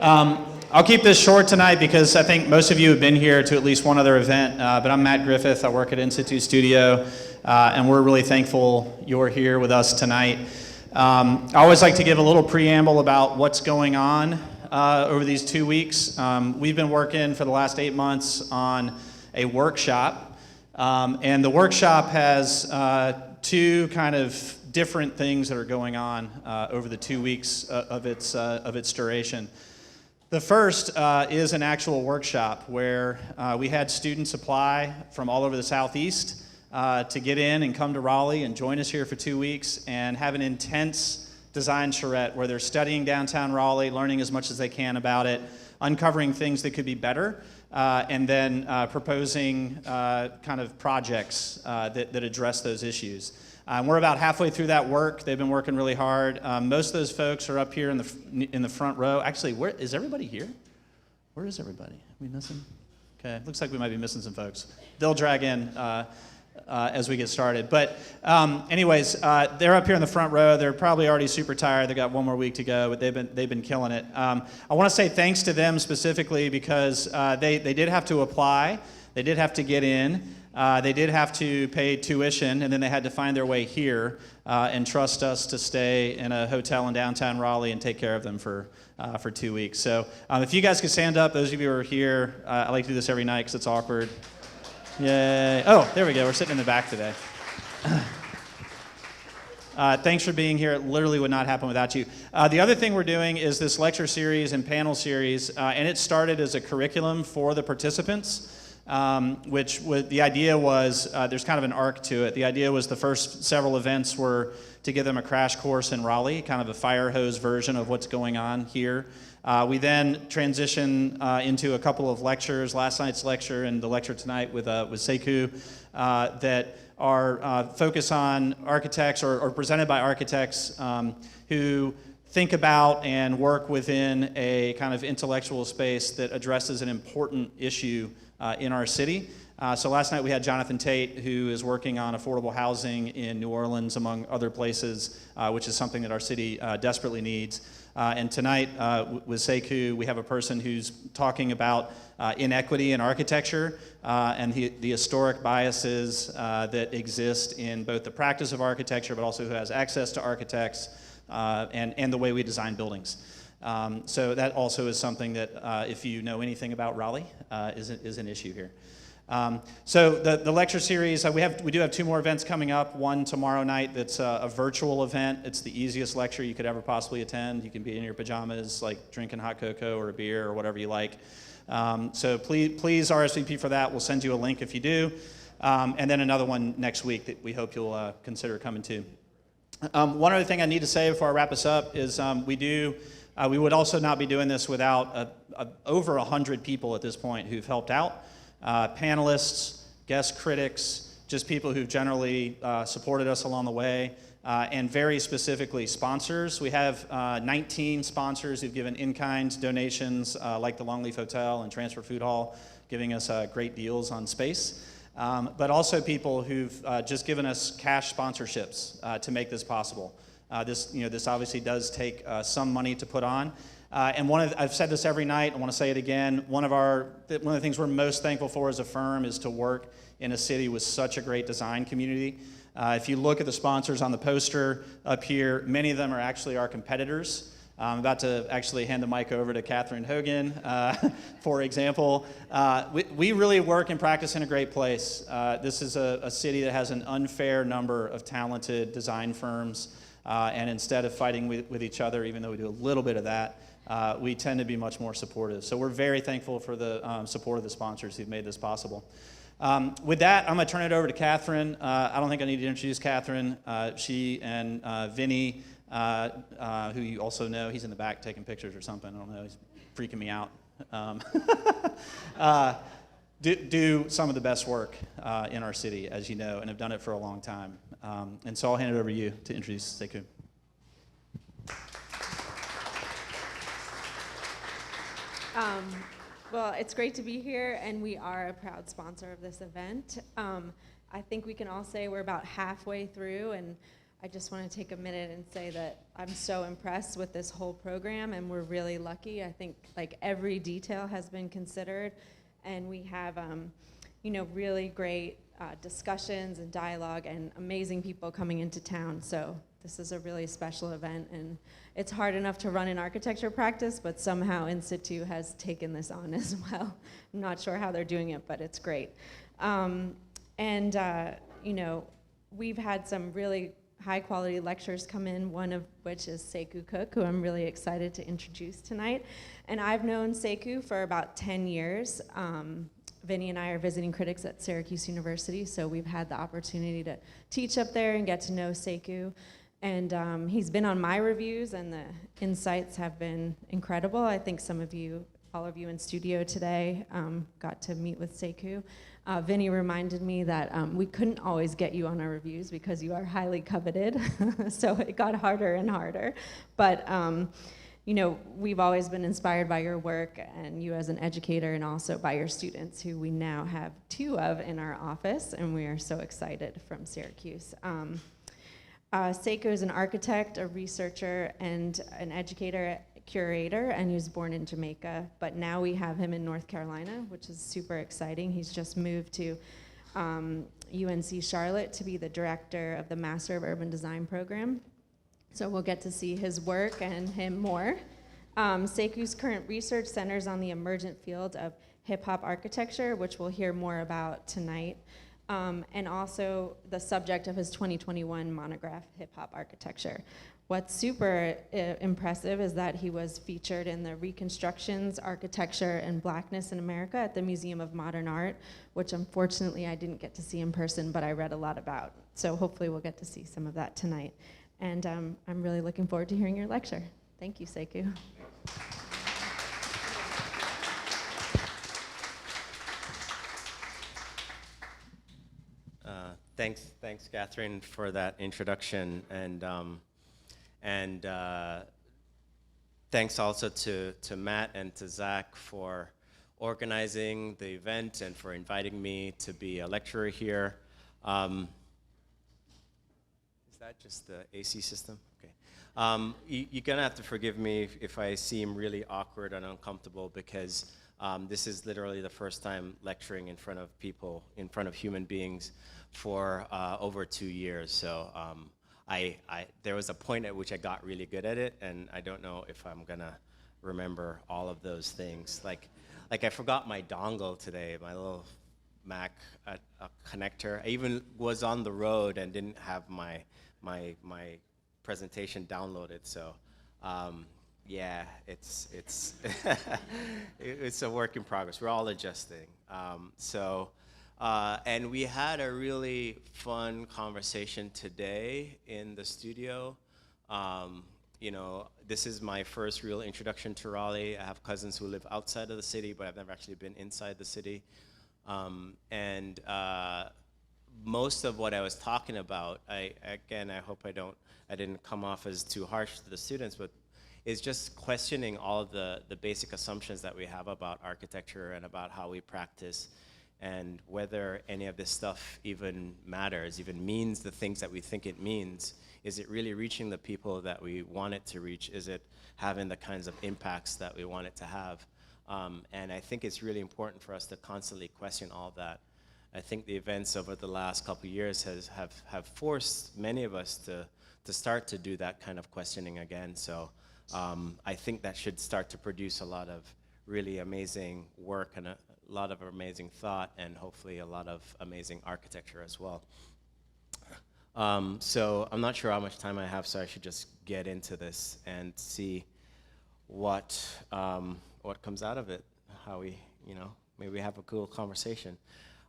I'll keep this short tonight because I think most of you have been here to at least one other event, but I'm Matt Griffith. I work at Institute Studio, and we're really thankful you're here with us tonight. I always like to give a little preamble about what's going on over these 2 weeks. We've been working for the last 8 months on a workshop, and the workshop has two kind of different things that are going on over the 2 weeks of its duration. The first is an actual workshop where we had students apply from all over the Southeast to get in and come to Raleigh and join us here for 2 weeks and have an intense design charrette where they're studying downtown Raleigh, learning as much as they can about it, uncovering things that could be better, and then proposing kind of projects that address those issues. We're about halfway through that work. They've been working really hard. Most of those folks are up here in the front row. Actually, where is everybody here? Where is everybody? Are we missing? Okay, looks like we might be missing some folks. They'll drag in as we get started. But anyways, they're up here in the front row. They're probably already super tired. They got one more week to go, but they've been killing it. I want to say thanks to them specifically because they did have to apply. They did have to get in. They did have to pay tuition, and then they had to find their way here and trust us to stay in a hotel in downtown Raleigh and take care of them for 2 weeks. So if you guys could stand up, those of you who are here, I like to do this every night because it's awkward. Yay. Oh, there we go. We're sitting in the back today. Thanks for being here. It literally would not happen without you. The other thing we're doing is this lecture series and panel series, and it started as a curriculum for the participants. The idea was, there's kind of an arc to it. The idea was the first several events were to give them a crash course in Raleigh, kind of a fire hose version of what's going on here. We then transition into a couple of lectures, last night's lecture and the lecture tonight with Sekou, that are focused on architects or presented by architects who think about and work within a kind of intellectual space that addresses an important issue in our city. So last night we had Jonathan Tate, who is working on affordable housing in New Orleans, among other places, which is something that our city desperately needs. And tonight with Sekou, we have a person who's talking about inequity in architecture and the historic biases that exist in both the practice of architecture, but also who has access to architects and the way we design buildings. So that also is something that, if you know anything about Raleigh, is an issue here. So the lecture series, we do have 2 more events coming up. One tomorrow night that's a virtual event. It's the easiest lecture you could ever possibly attend. You can be in your pajamas, like drinking hot cocoa or a beer or whatever you like. So please RSVP for that. We'll send you a link if you do. And then another one next week that we hope you'll consider coming to. One other thing I need to say before I wrap us up is we would also not be doing this without over 100 people at this point who've helped out. Panelists, guest critics, just people who've generally supported us along the way, and very specifically sponsors. We have 19 sponsors who've given in-kind donations, like the Longleaf Hotel and Transfer Food Hall, giving us great deals on space. But also people who've just given us cash sponsorships to make this possible. This obviously does take some money to put on. And I've said this every night, I want to say it again, one of the things we're most thankful for as a firm is to work in a city with such a great design community. If you look at the sponsors on the poster up here, many of them are actually our competitors. I'm about to actually hand the mic over to Catherine Hogan, for example. We really work and practice in a great place. This is a city that has an unfair number of talented design firms, and instead of fighting with each other, even though we do a little bit of that, we tend to be much more supportive. So we're very thankful for the support of the sponsors who've made this possible. With that, I'm going to turn it over to Catherine. I don't think I need to introduce Catherine. She and Vinny, who you also know, he's in the back taking pictures or something. I don't know, he's freaking me out. Do some of the best work in our city, as you know, and have done it for a long time. And so I'll hand it over to you to introduce Sekou. Well, it's great to be here, and we are a proud sponsor of this event. I think we can all say we're about halfway through, and I just want to take a minute and say that I'm so impressed with this whole program, and we're really lucky. I think like every detail has been considered, and we have really great discussions and dialogue and amazing people coming into town. So this is a really special event, and it's hard enough to run an architecture practice, but somehow Institute has taken this on as well. I'm not sure how they're doing it, but it's great. We've had some really high quality lectures come in, one of which is Sekou Cooke, who I'm really excited to introduce tonight. And I've known Sekou for about 10 years. Vinny and I are visiting critics at Syracuse University, so we've had the opportunity to teach up there and get to know Sekou. And he's been on my reviews, and the insights have been incredible. I think all of you in studio today got to meet with Sekou. Vinny reminded me that we couldn't always get you on our reviews because you are highly coveted, so it got harder and harder. But we've always been inspired by your work and you as an educator, and also by your students, who we now have 2 of in our office, and we are so excited from Syracuse. Sekou is an architect, a researcher, and an educator, curator, and he was born in Jamaica, but now we have him in North Carolina, which is super exciting. He's just moved to UNC Charlotte to be the director of the Master of Urban Design program. So we'll get to see his work and him more. Sekou's current research centers on the emergent field of hip-hop architecture, which we'll hear more about tonight, and also the subject of his 2021 monograph, Hip-Hop Architecture. What's super impressive is that he was featured in the Reconstructions, Architecture, and Blackness in America at the Museum of Modern Art, which unfortunately I didn't get to see in person, but I read a lot about. So hopefully we'll get to see some of that tonight. And I'm really looking forward to hearing your lecture. Thank you, Sekou. Thanks, Catherine, for that introduction, and thanks also to Matt and to Zach for organizing the event and for inviting me to be a lecturer here. Is that just the AC system? Okay. You're gonna have to forgive me if I seem really awkward and uncomfortable, because this is literally the first time lecturing in front of people, in front of human beings, for over 2 years. So there was a point at which I got really good at it, and I don't know if I'm gonna remember all of those things. Like I forgot my dongle today, my little Mac connector. I even was on the road and didn't have my presentation downloaded. So yeah, it's it's a work in progress. We're all adjusting. And we had a really fun conversation today in the studio. This is my first real introduction to Raleigh. I have cousins who live outside of the city, but I've never actually been inside the city. Most of what I was talking about, I hope I didn't come off as too harsh to the students, but is just questioning all of the basic assumptions that we have about architecture and about how we practice, and whether any of this stuff even matters, even means the things that we think it means. Is it really reaching the people that we want it to reach? Is it having the kinds of impacts that we want it to have? And I think it's really important for us to constantly question all of that. I think the events over the last couple of years have forced many of us to start to do that kind of questioning again. So I think that should start to produce a lot of really amazing work and a lot of amazing thought, and hopefully a lot of amazing architecture as well. So I'm not sure how much time I have, so I should just get into this and see what comes out of it, how we, maybe have a cool conversation.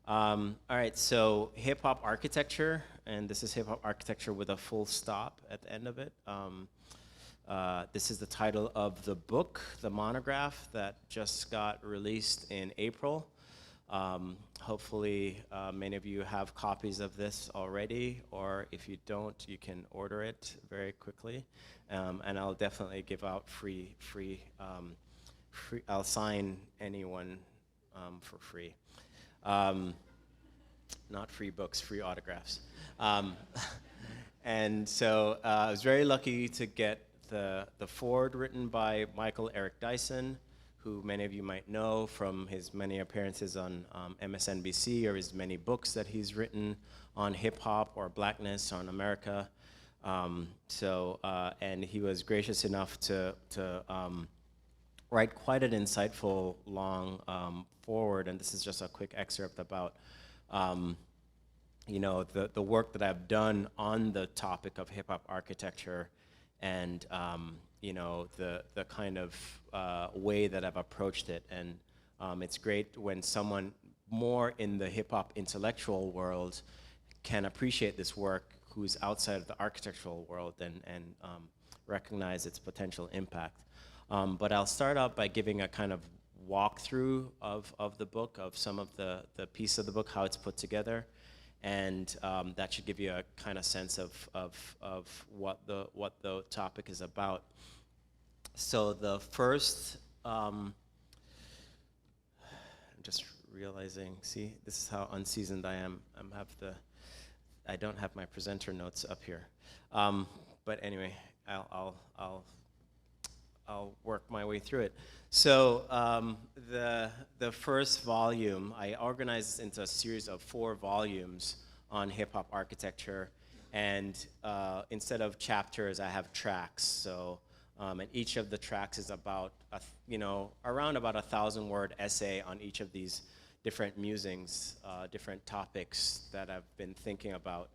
All right, so hip-hop architecture, and this is hip-hop architecture with a full stop at the end of it. This is the title of the book, the monograph that just got released in April. Hopefully many of you have copies of this already, or if you don't, you can order it very quickly. And I'll definitely give out free I'll sign anyone for free. Not free books, free autographs. And so I was very lucky to get the foreword written by Michael Eric Dyson, who many of you might know from his many appearances on MSNBC or his many books that he's written on hip hop or blackness or on America. And he was gracious enough to write quite an insightful, long foreword, and this is just a quick excerpt about the work that I've done on the topic of hip hop architecture, and the kind of way that I've approached it. And it's great when someone more in the hip hop intellectual world can appreciate this work who's outside of the architectural world and recognize its potential impact. But I'll start out by giving a kind of walkthrough of the book, of some of the piece of the book, how it's put together. And that should give you a kind of sense of what the topic is about. So the first, I'm just realizing, see, this is how unseasoned I am. I don't have my presenter notes up here. But anyway, I'll work my way through it. So the first volume, I organized into a series of 4 volumes on hip hop architecture, and instead of chapters, I have tracks. So and each of the tracks is about around about 1,000-word essay on each of these different musings, different topics that I've been thinking about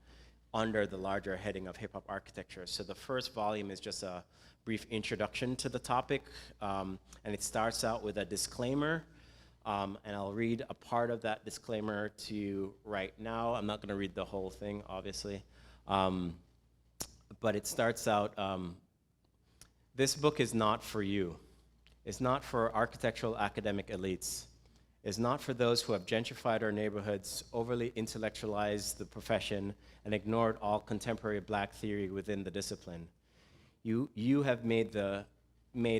under the larger heading of hip hop architecture. So the first volume is just a brief introduction to the topic, and it starts out with a disclaimer, and I'll read a part of that disclaimer to you right now. I'm not going to read the whole thing, obviously, but it starts out, this book is not for you. It's not for architectural academic elites. It's not for those who have gentrified our neighborhoods, overly intellectualized the profession, and ignored all contemporary black theory within the discipline. You have made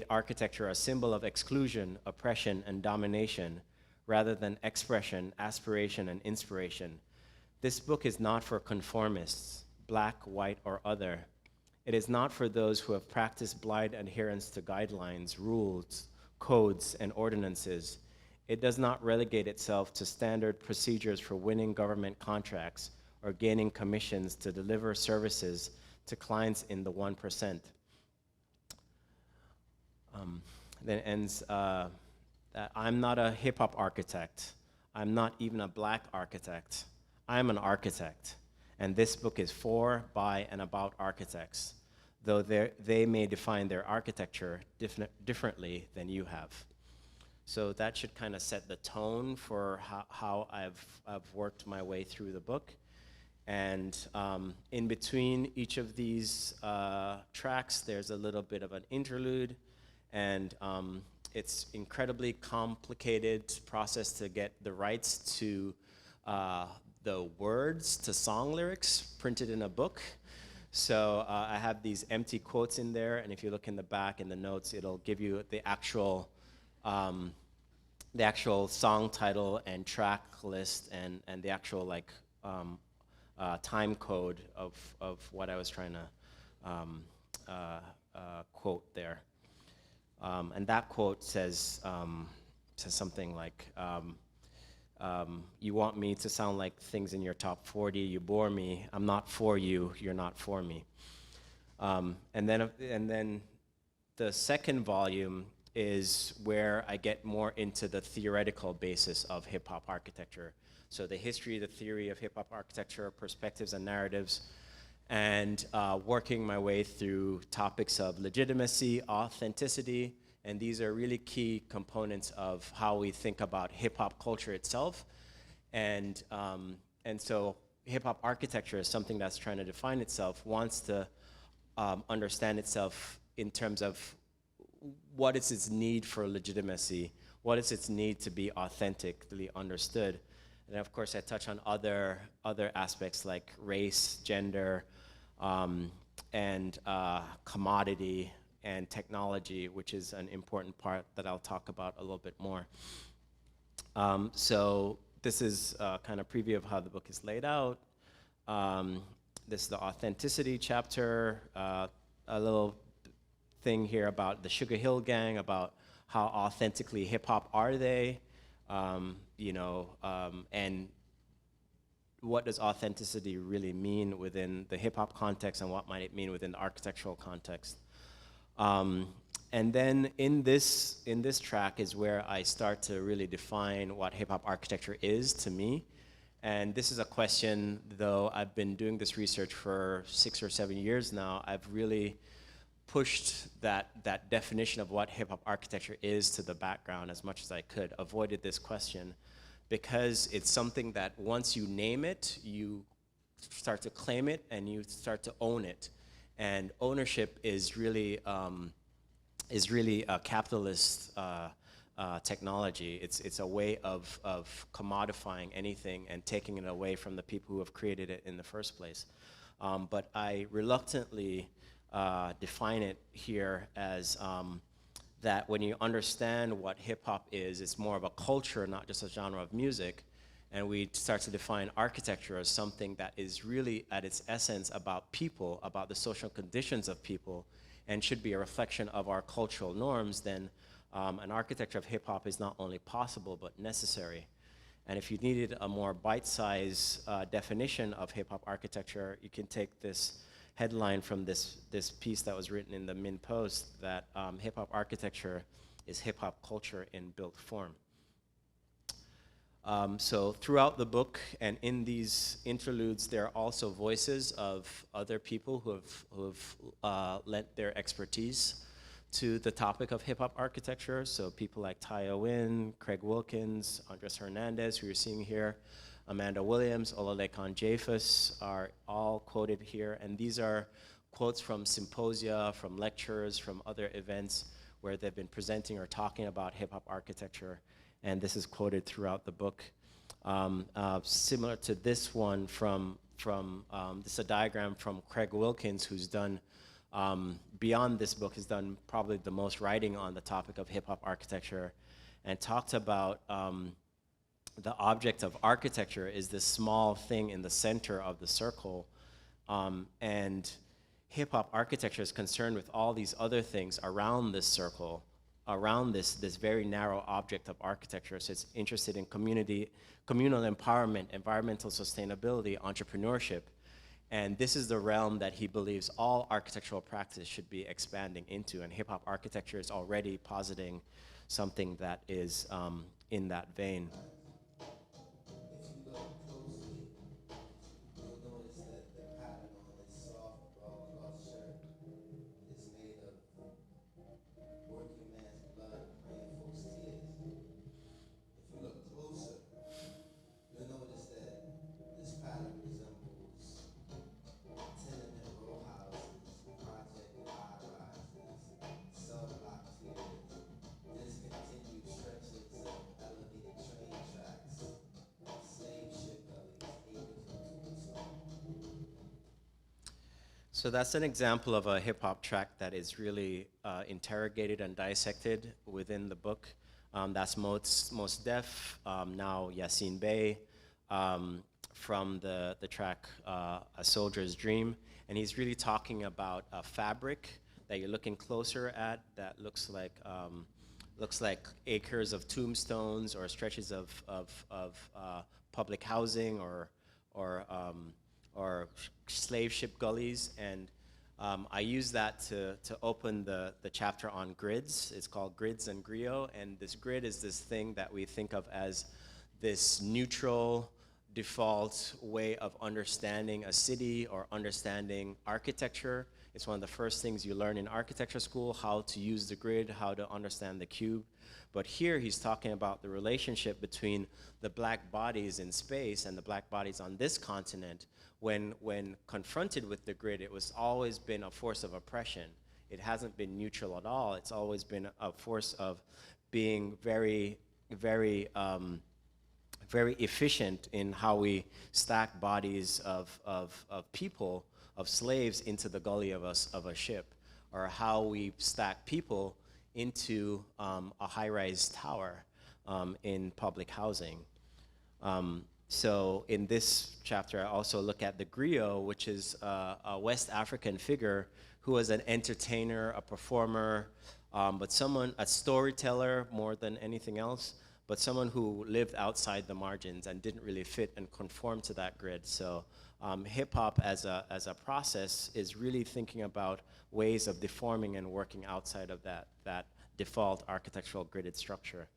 architecture a symbol of exclusion, oppression, and domination, rather than expression, aspiration, and inspiration. This book is not for conformists, black, white, or other. It is not for those who have practiced blind adherence to guidelines, rules, codes, and ordinances. It does not relegate itself to standard procedures for winning government contracts or gaining commissions to deliver services to clients in the 1%. Then ends, I'm not a hip hop architect. I'm not even a black architect. I'm an architect. And this book is for, by, and about architects, though they may define their architecture differently than you have. So that should kind of set the tone for how I've worked my way through the book. And in between each of these tracks, there's a little bit of an interlude, and it's incredibly complicated process to get the rights to the words to song lyrics printed in a book. So I have these empty quotes in there, and if you look in the back in the notes, it'll give you the actual song title and track list and the actual time code of what I was trying to quote there. And that quote says something like, you want me to sound like things in your top 40, you bore me. I'm not for you, you're not for me. And then the second volume is where I get more into the theoretical basis of hip hop architecture. So the history, the theory of hip hop architecture, perspectives and narratives, and working my way through topics of legitimacy, authenticity, and these are really key components of how we think about hip hop culture itself. And so hip hop architecture is something that's trying to define itself, wants to understand itself in terms of what is its need for legitimacy, what is its need to be authentically understood. And of course, I touch on other aspects like race, gender, and commodity and technology, which is an important part that I'll talk about a little bit more. So this is kind of preview of how the book is laid out. this is the authenticity chapter, a little thing here about the Sugar Hill Gang, about how authentically hip hop are they, and what does authenticity really mean within the hip hop context, and what might it mean within the architectural context. And then in this track is where I start to really define what hip hop architecture is to me. And this is a question, though I've been doing this research for 6 or 7 years now, I've really pushed that definition of what hip hop architecture is to the background as much as I could, avoided this question, because it's something that once you name it, you start to claim it and you start to own it. And ownership is really a capitalist technology. It's a way of commodifying anything and taking it away from the people who have created it in the first place. But I reluctantly define it here as that when you understand what hip hop is, it's more of a culture, not just a genre of music. And we start to define architecture as something that is really at its essence about people, about the social conditions of people, and should be a reflection of our cultural norms, then an architecture of hip hop is not only possible, but necessary. And if you needed a more bite-sized definition of hip hop architecture, you can take this headline from this piece that was written in the Min Post, that hip hop architecture is hip hop culture in built form. So throughout the book and in these interludes, there are also voices of other people who have lent their expertise to the topic of hip hop architecture. So people like Ty Owen, Craig Wilkins, Andres Hernandez, who you're seeing here, Amanda Williams, Olalekan Jafus are all quoted here. And these are quotes from symposia, from lectures, from other events where they've been presenting or talking about hip hop architecture. And this is quoted throughout the book. Similar to this one this is a diagram from Craig Wilkins, who's done, beyond this book, has done probably the most writing on the topic of hip hop architecture, and talked about the object of architecture is this small thing in the center of the circle, and hip hop architecture is concerned with all these other things around this circle, around this very narrow object of architecture. So it's interested in communal empowerment, environmental sustainability, entrepreneurship. And this is the realm that he believes all architectural practice should be expanding into. And hip hop architecture is already positing something that is in that vein. So that's an example of a hip hop track that is really interrogated and dissected within the book. That's Mos Def, now Yassine Bey, from the track A Soldier's Dream. And he's really talking about a fabric that you're looking closer at that looks like acres of tombstones or stretches of public housing or slave ship gullies. And I use that to open the chapter on grids. It's called Grids and Griot, and this grid is this thing that we think of as this neutral default way of understanding a city or understanding architecture. It's one of the first things you learn in architecture school, how to use the grid, how to understand the cube. But here he's talking about the relationship between the black bodies in space and the black bodies on this continent. When confronted with the grid, it was always been a force of oppression. It hasn't been neutral at all. It's always been a force of being very efficient in how we stack bodies of people, of slaves, into the gully of a ship, or how we stack people into a high-rise tower in public housing. So in this chapter, I also look at the griot, which is a West African figure who was an entertainer, a performer, but someone, a storyteller more than anything else, but someone who lived outside the margins and didn't really fit and conform to that grid. So hip hop as a process is really thinking about ways of deforming and working outside of that default architectural gridded structure.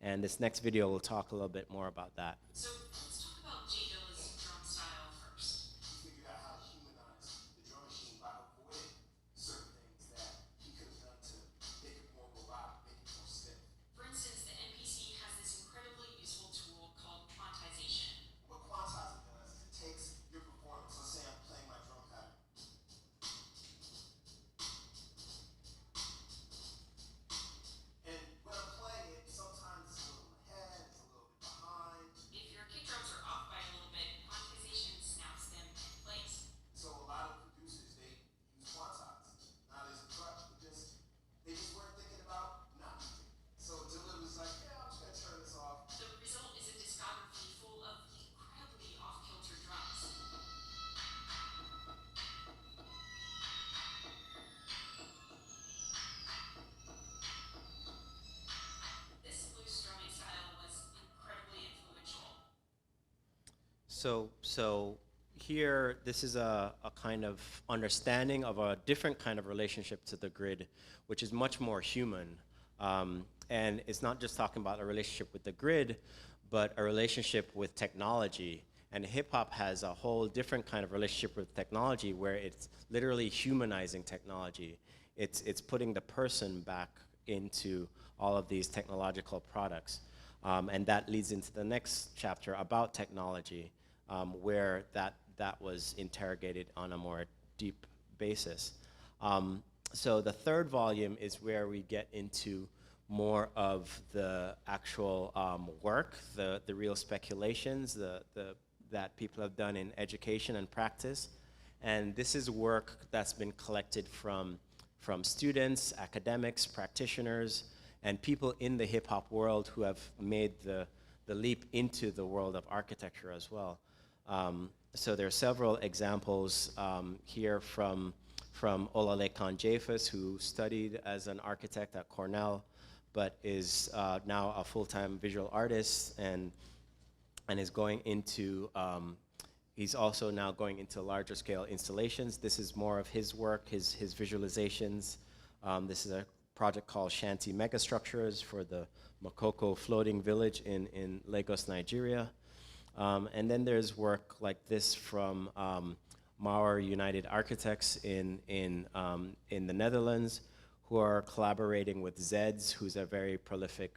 And this next video will talk a little bit more about that. So let's talk about J Dilla's drum style first. He figured out how to humanize the drum machine by avoiding certain things that he could have done to make it more robotic, make it more stiff. For instance, the MPC has this incredibly useful tool called quantization. What quantizing does is it takes your performance. Let's say I'm playing my drum pattern. And when I'm playing it, sometimes it's a little ahead, it's a little bit behind. If your kick drums are off by a little bit, quantization snaps them in place. So a lot of producers, they use quantize, not as a crutch, but just, they just weren't thinking about not using it. So Dilla was like, yeah, I'm just gonna turn this off. The result is a discography full of incredibly off-kilter drums. This loose drumming style was incredibly influential. So here, this is a kind of understanding of a different kind of relationship to the grid, which is much more human. And it's not just talking about a relationship with the grid, but a relationship with technology. And hip hop has a whole different kind of relationship with technology where it's literally humanizing technology. It's putting the person back into all of these technological products. And that leads into the next chapter about technology, where that was interrogated on a more deep basis. So the third volume is where we get into more of the actual work, the real speculations that people have done in education and practice. And this is work that's been collected from students, academics, practitioners, and people in the hip hop world who have made the leap into the world of architecture as well. So there are several examples here from Olalekan Jafus, who studied as an architect at Cornell, but is now a full-time visual artist and is going into, he's also now going into larger scale installations. This is more of his work, his visualizations. This is a project called Shanty Megastructures for the Makoko floating village in Lagos, Nigeria. And then there's work like this from Mauer United Architects in the Netherlands, who are collaborating with Zeds, who's a very prolific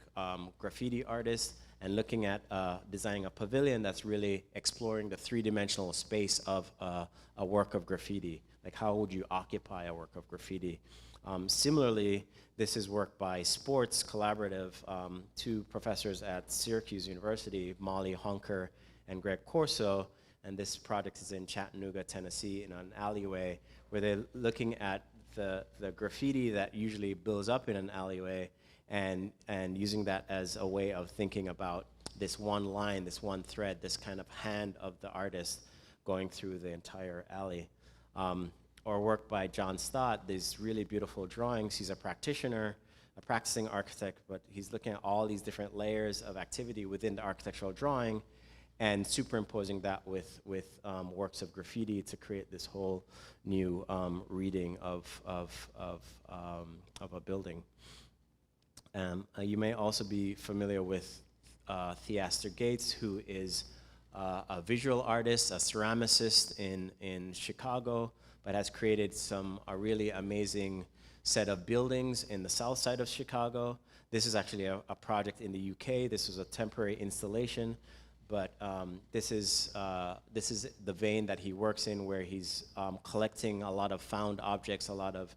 graffiti artist, and looking at designing a pavilion that's really exploring the three-dimensional space of a work of graffiti. Like, how would you occupy a work of graffiti? Similarly, this is work by Sports Collaborative, two professors at Syracuse University, Molly Honker and Greg Corso, and this project is in Chattanooga, Tennessee, in an alleyway, where they're looking at the graffiti that usually builds up in an alleyway and using that as a way of thinking about this one line, this one thread, this kind of hand of the artist going through the entire alley. Or work by John Stott, these really beautiful drawings. He's a practitioner, a practicing architect, but he's looking at all these different layers of activity within the architectural drawing and superimposing that with works of graffiti to create this whole new reading of a building. You may also be familiar with Theaster Gates, who is a visual artist, a ceramicist in Chicago, but has created a really amazing set of buildings in the south side of Chicago. This is actually a project in the UK. This was a temporary installation, but this is the vein that he works in, where he's collecting a lot of found objects, a lot of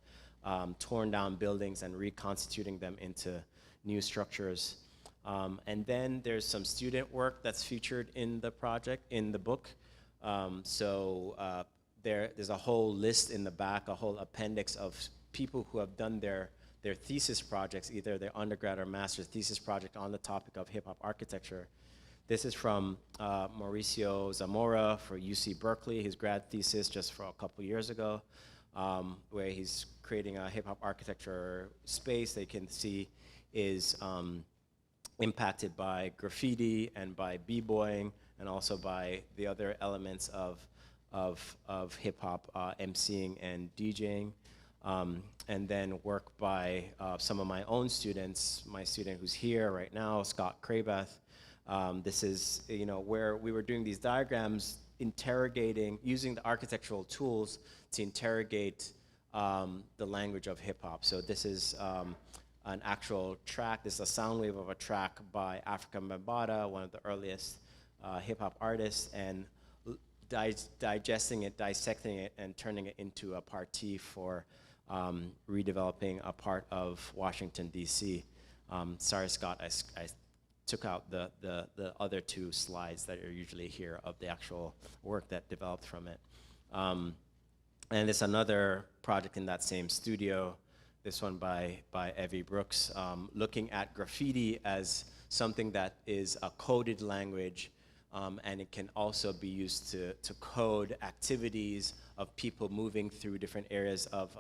torn down buildings, and reconstituting them into new structures. And then there's some student work that's featured in the project, in the book. There's a whole list in the back, a whole appendix of people who have done their thesis projects, either their undergrad or master's thesis project on the topic of hip hop architecture. This is from Mauricio Zamora for UC Berkeley, his grad thesis just for a couple years ago, where he's creating a hip hop architecture space that you can see is impacted by graffiti and by b-boying and also by the other elements of hip hop emceeing and DJing. And then work by some of my own students, my student who's here right now, Scott Crabeth. This is, where we were doing these diagrams, using the architectural tools to interrogate the language of hip hop. So this is an actual track. This is a sound wave of a track by Afrika Bambaataa, one of the earliest hip hop artists, and digesting it, dissecting it, and turning it into a partie for redeveloping a part of Washington, D.C. Sorry, Scott, I took out the other two slides that are usually here of the actual work that developed from it. And it's another project in that same studio, this one by Evie Brooks, looking at graffiti as something that is a coded language, and it can also be used to code activities of people moving through different areas of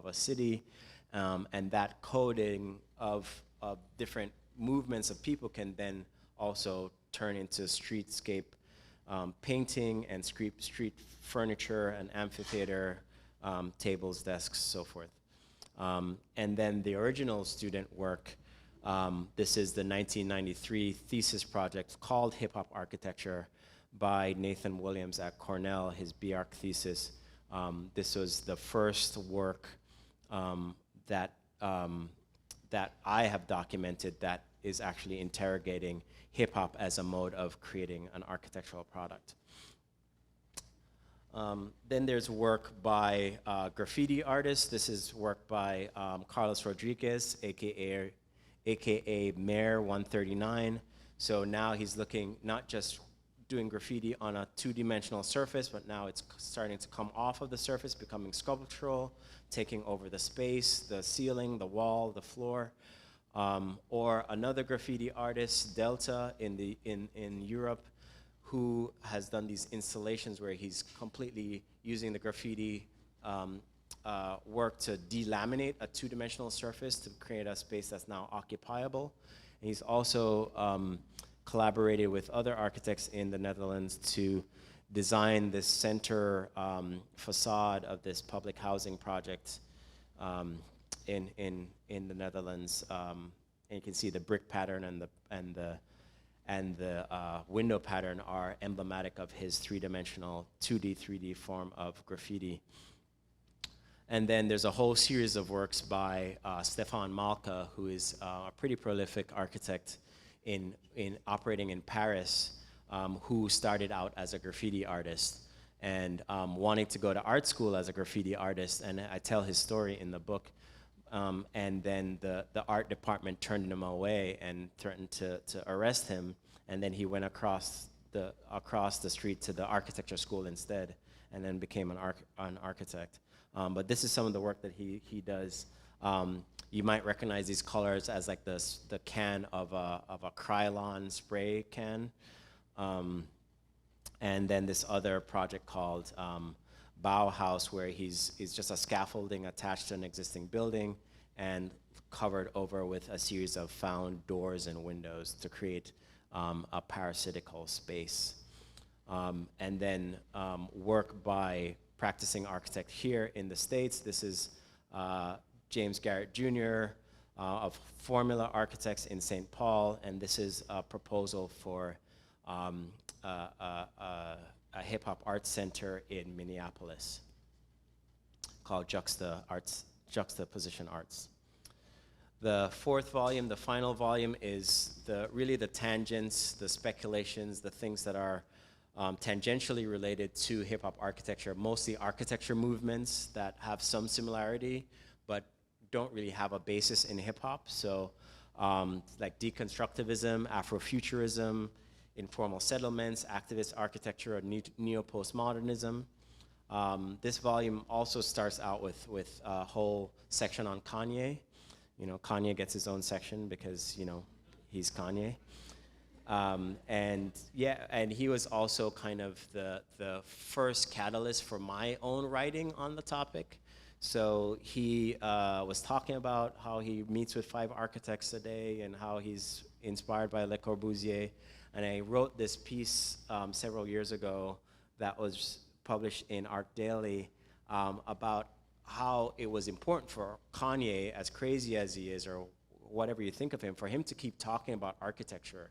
a city, and that coding of different movements of people can then also turn into streetscape painting and street furniture and amphitheater, tables, desks, so forth. And then the original student work, this is the 1993 thesis project called Hip Hop Architecture by Nathan Williams at Cornell, his B.Arch thesis. This was the first work that I have documented that is actually interrogating hip hop as a mode of creating an architectural product. Then there's work by graffiti artists. This is work by Carlos Rodriguez, aka Mayor 139. So now he's looking not just doing graffiti on a two-dimensional surface, but now it's starting to come off of the surface, becoming sculptural, taking over the space, the ceiling, the wall, the floor. Or another graffiti artist, Delta, in Europe, who has done these installations where he's completely using the graffiti work to delaminate a two-dimensional surface to create a space that's now occupiable. And he's also collaborated with other architects in the Netherlands to design this center facade of this public housing project in the Netherlands. And you can see the brick pattern and the window pattern are emblematic of his three-dimensional 2D, 3D form of graffiti. And then there's a whole series of works by Stefan Malka, who is a pretty prolific architect in operating in Paris, who started out as a graffiti artist and wanting to go to art school as a graffiti artist. And I tell his story in the book. And then the art department turned him away and threatened to arrest him. And then he went across the street to the architecture school instead, and then became an architect. But this is some of the work that he does. You might recognize these colors as like the can of a Krylon spray can. And then this other project called Bauhaus, where he's just a scaffolding attached to an existing building and covered over with a series of found doors and windows to create a parasitical space. And then work by practicing architect here in the States. This is James Garrett Jr. Of Formula Architects in St. Paul, and this is a proposal for a hip hop arts center in Minneapolis called Juxtaposition Arts. The fourth volume, the final volume, is really the tangents, the speculations, the things that are tangentially related to hip hop architecture, mostly architecture movements that have some similarity, but don't really have a basis in hip hop. So like deconstructivism, Afrofuturism, informal settlements, activist architecture, or neo-postmodernism. This volume also starts out with a whole section on Kanye. Kanye gets his own section because, he's Kanye. And yeah, and he was also kind of the first catalyst for my own writing on the topic. So he was talking about how he meets with 5 architects a day and how he's inspired by Le Corbusier. And I wrote this piece several years ago that was published in Art Daily about how it was important for Kanye, as crazy as he is, or whatever you think of him, for him to keep talking about architecture,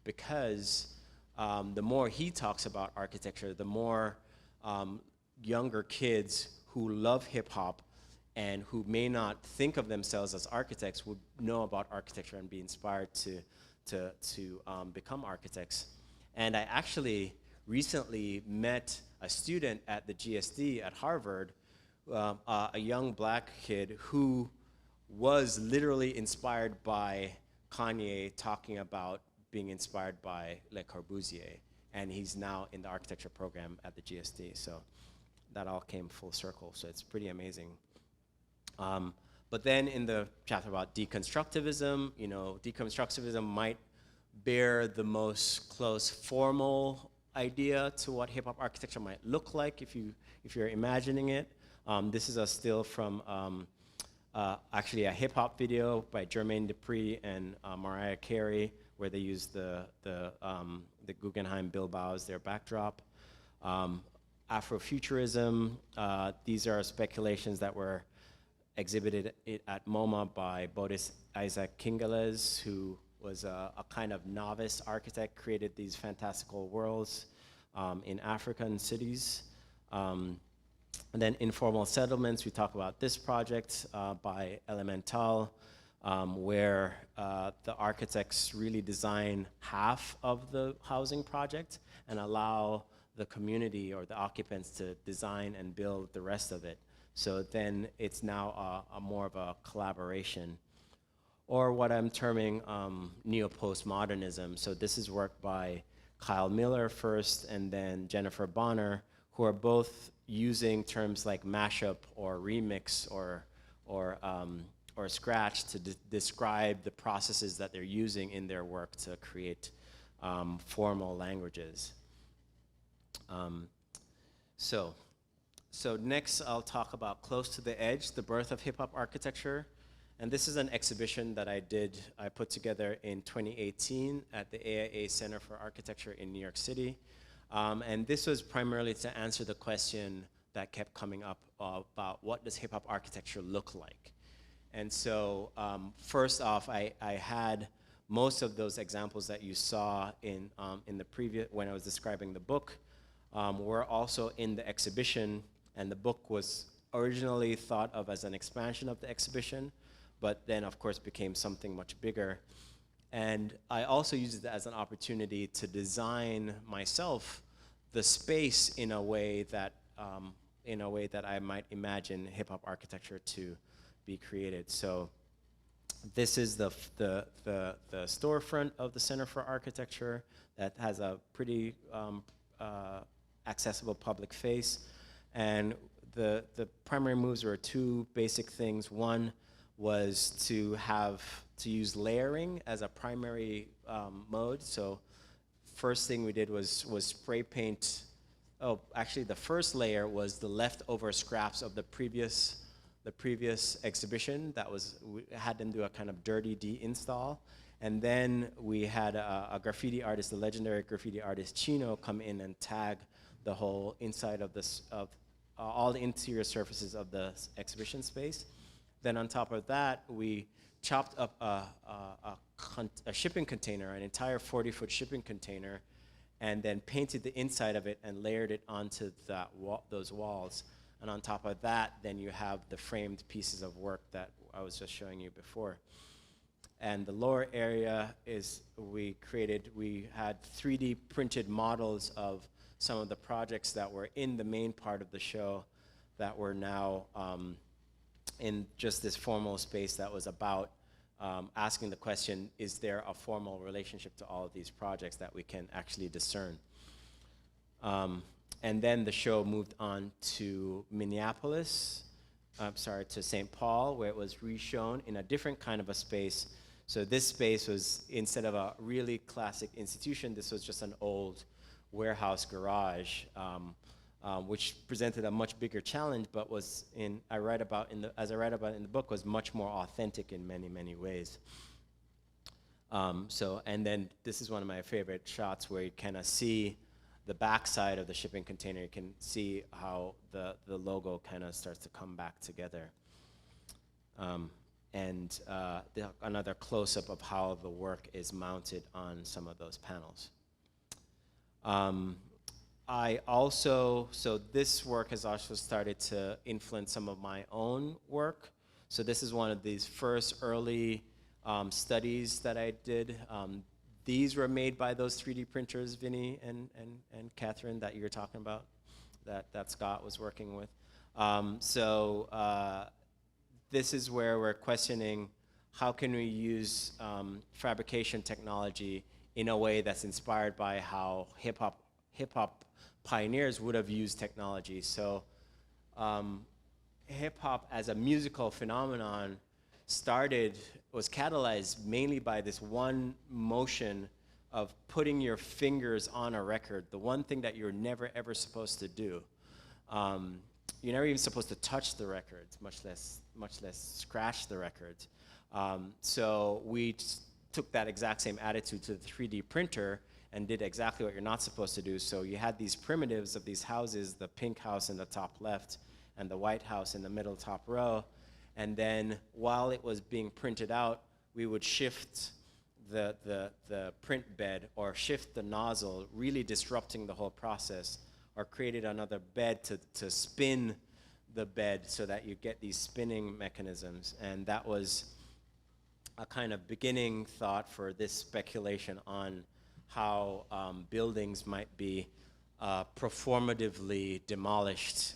because the more he talks about architecture, the more younger kids who love hip hop and who may not think of themselves as architects would know about architecture and be inspired to become architects. And I actually recently met a student at the GSD at Harvard, a young black kid who was literally inspired by Kanye talking about being inspired by Le Corbusier, and he's now in the architecture program at the GSD. So that all came full circle, so it's pretty amazing. But then in the chapter about deconstructivism, you know, deconstructivism might bear the most close formal idea to what hip-hop architecture might look like if you're imagining it. This is a still from actually a hip-hop video by Jermaine Dupri and Mariah Carey, where they use the Guggenheim Bilbao as their backdrop. Afrofuturism, these are speculations that were exhibited at Moma by Boris Isaac Kingeles, who was a kind of novice architect, created these fantastical worlds in African cities. And then Informal Settlements, we talk about this project by Elemental, where the architects really design half of the housing project and allow the community or the occupants to design and build the rest of it. So then it's now a more of a collaboration. Or what I'm terming neo-postmodernism. So this is work by Kyle Miller first, and then Jennifer Bonner, who are both using terms like mashup or remix or scratch to describe the processes that they're using in their work to create formal languages. So next I'll talk about Close to the Edge, the birth of hip hop architecture. And this is an exhibition that I put together in 2018 at the AIA Center for Architecture in New York City. And this was primarily to answer the question that kept coming up about what does hip hop architecture look like? And so first off, I had most of those examples that you saw in the previous, when I was describing the book, were also in the exhibition, and the book was originally thought of as an expansion of the exhibition, but then of course became something much bigger. And I also used it as an opportunity to design myself the space in a way that I might imagine hip hop architecture to be created. So this is the storefront of the Center for Architecture that has a pretty accessible public face. And the primary moves were 2 basic things. One was to use layering as a primary mode. So first thing we did was spray paint. Oh, actually the first layer was the leftover scraps of the previous exhibition. We had them do a kind of dirty de-install. And then we had a graffiti artist, the legendary graffiti artist Chino, come in and tag the whole inside of all the interior surfaces of the exhibition space. Then on top of that, we chopped up a shipping container, an entire 40-foot shipping container, and then painted the inside of it and layered it onto those walls. And on top of that, then you have the framed pieces of work that I was just showing you before. And the lower area is we had 3D printed models of some of the projects that were in the main part of the show that were now in just this formal space that was about asking the question, is there a formal relationship to all of these projects that we can actually discern? And then the show moved on to to St. Paul, where it was re-shown in a different kind of a space So this space was, instead of a really classic institution, this was just an old warehouse garage, which presented a much bigger challenge, but was as I write about in the book, was much more authentic in many, many ways. And then this is one of my favorite shots where you kind of see the backside of the shipping container. You can see how the logo kind of starts to come back together. Another close-up of how the work is mounted on some of those panels. So this work has also started to influence some of my own work. So this is one of these first early studies that I did. These were made by those 3D printers, Vinny and Catherine, that you were talking about, that Scott was working with. This is where we're questioning how can we use fabrication technology in a way that's inspired by how hip-hop pioneers would have used technology. So hip-hop as a musical phenomenon was catalyzed mainly by this one motion of putting your fingers on a record, the one thing that you're never ever supposed to do. You're never even supposed to touch the records, much less scratch the records. So we took that exact same attitude to the 3D printer and did exactly what you're not supposed to do. So you had these primitives of these houses, the pink house in the top left and the white house in the middle top row. And then while it was being printed out, we would shift the print bed or shift the nozzle, really disrupting the whole process, or created another bed to spin the bed so that you get these spinning mechanisms. And that was a kind of beginning thought for this speculation on how buildings might be performatively demolished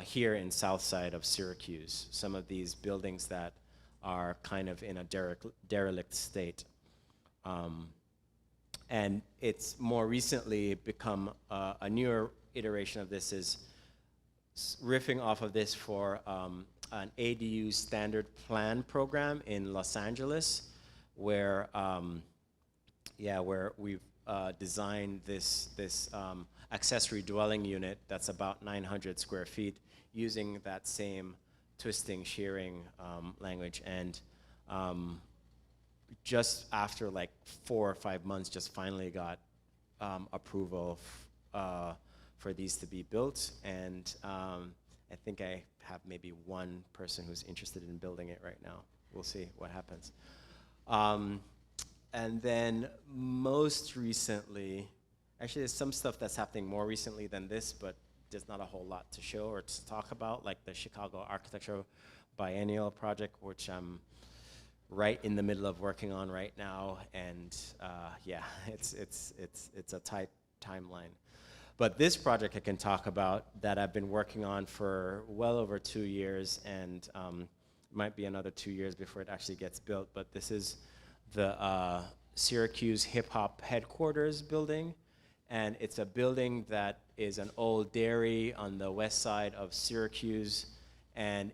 here in south side of Syracuse. Some of these buildings that are kind of in a derelict state. And it's more recently become a newer iteration of this, is riffing off of this for an ADU standard plan program in Los Angeles, where we've designed this accessory dwelling unit that's about 900 square feet using that same twisting, shearing language. And just after like 4 or 5 months, just finally got approval for these to be built. And I think I have maybe one person who's interested in building it right now. We'll see what happens. And then most recently, actually there's some stuff that's happening more recently than this, but there's not a whole lot to show or to talk about, like the Chicago Architecture Biennial project, which I'm right in the middle of working on right now. And it's a tight timeline. But this project I can talk about that I've been working on for well over 2 years, and might be another 2 years before it actually gets built. But this is the Syracuse Hip Hop Headquarters building. And it's a building that is an old dairy on the west side of Syracuse. And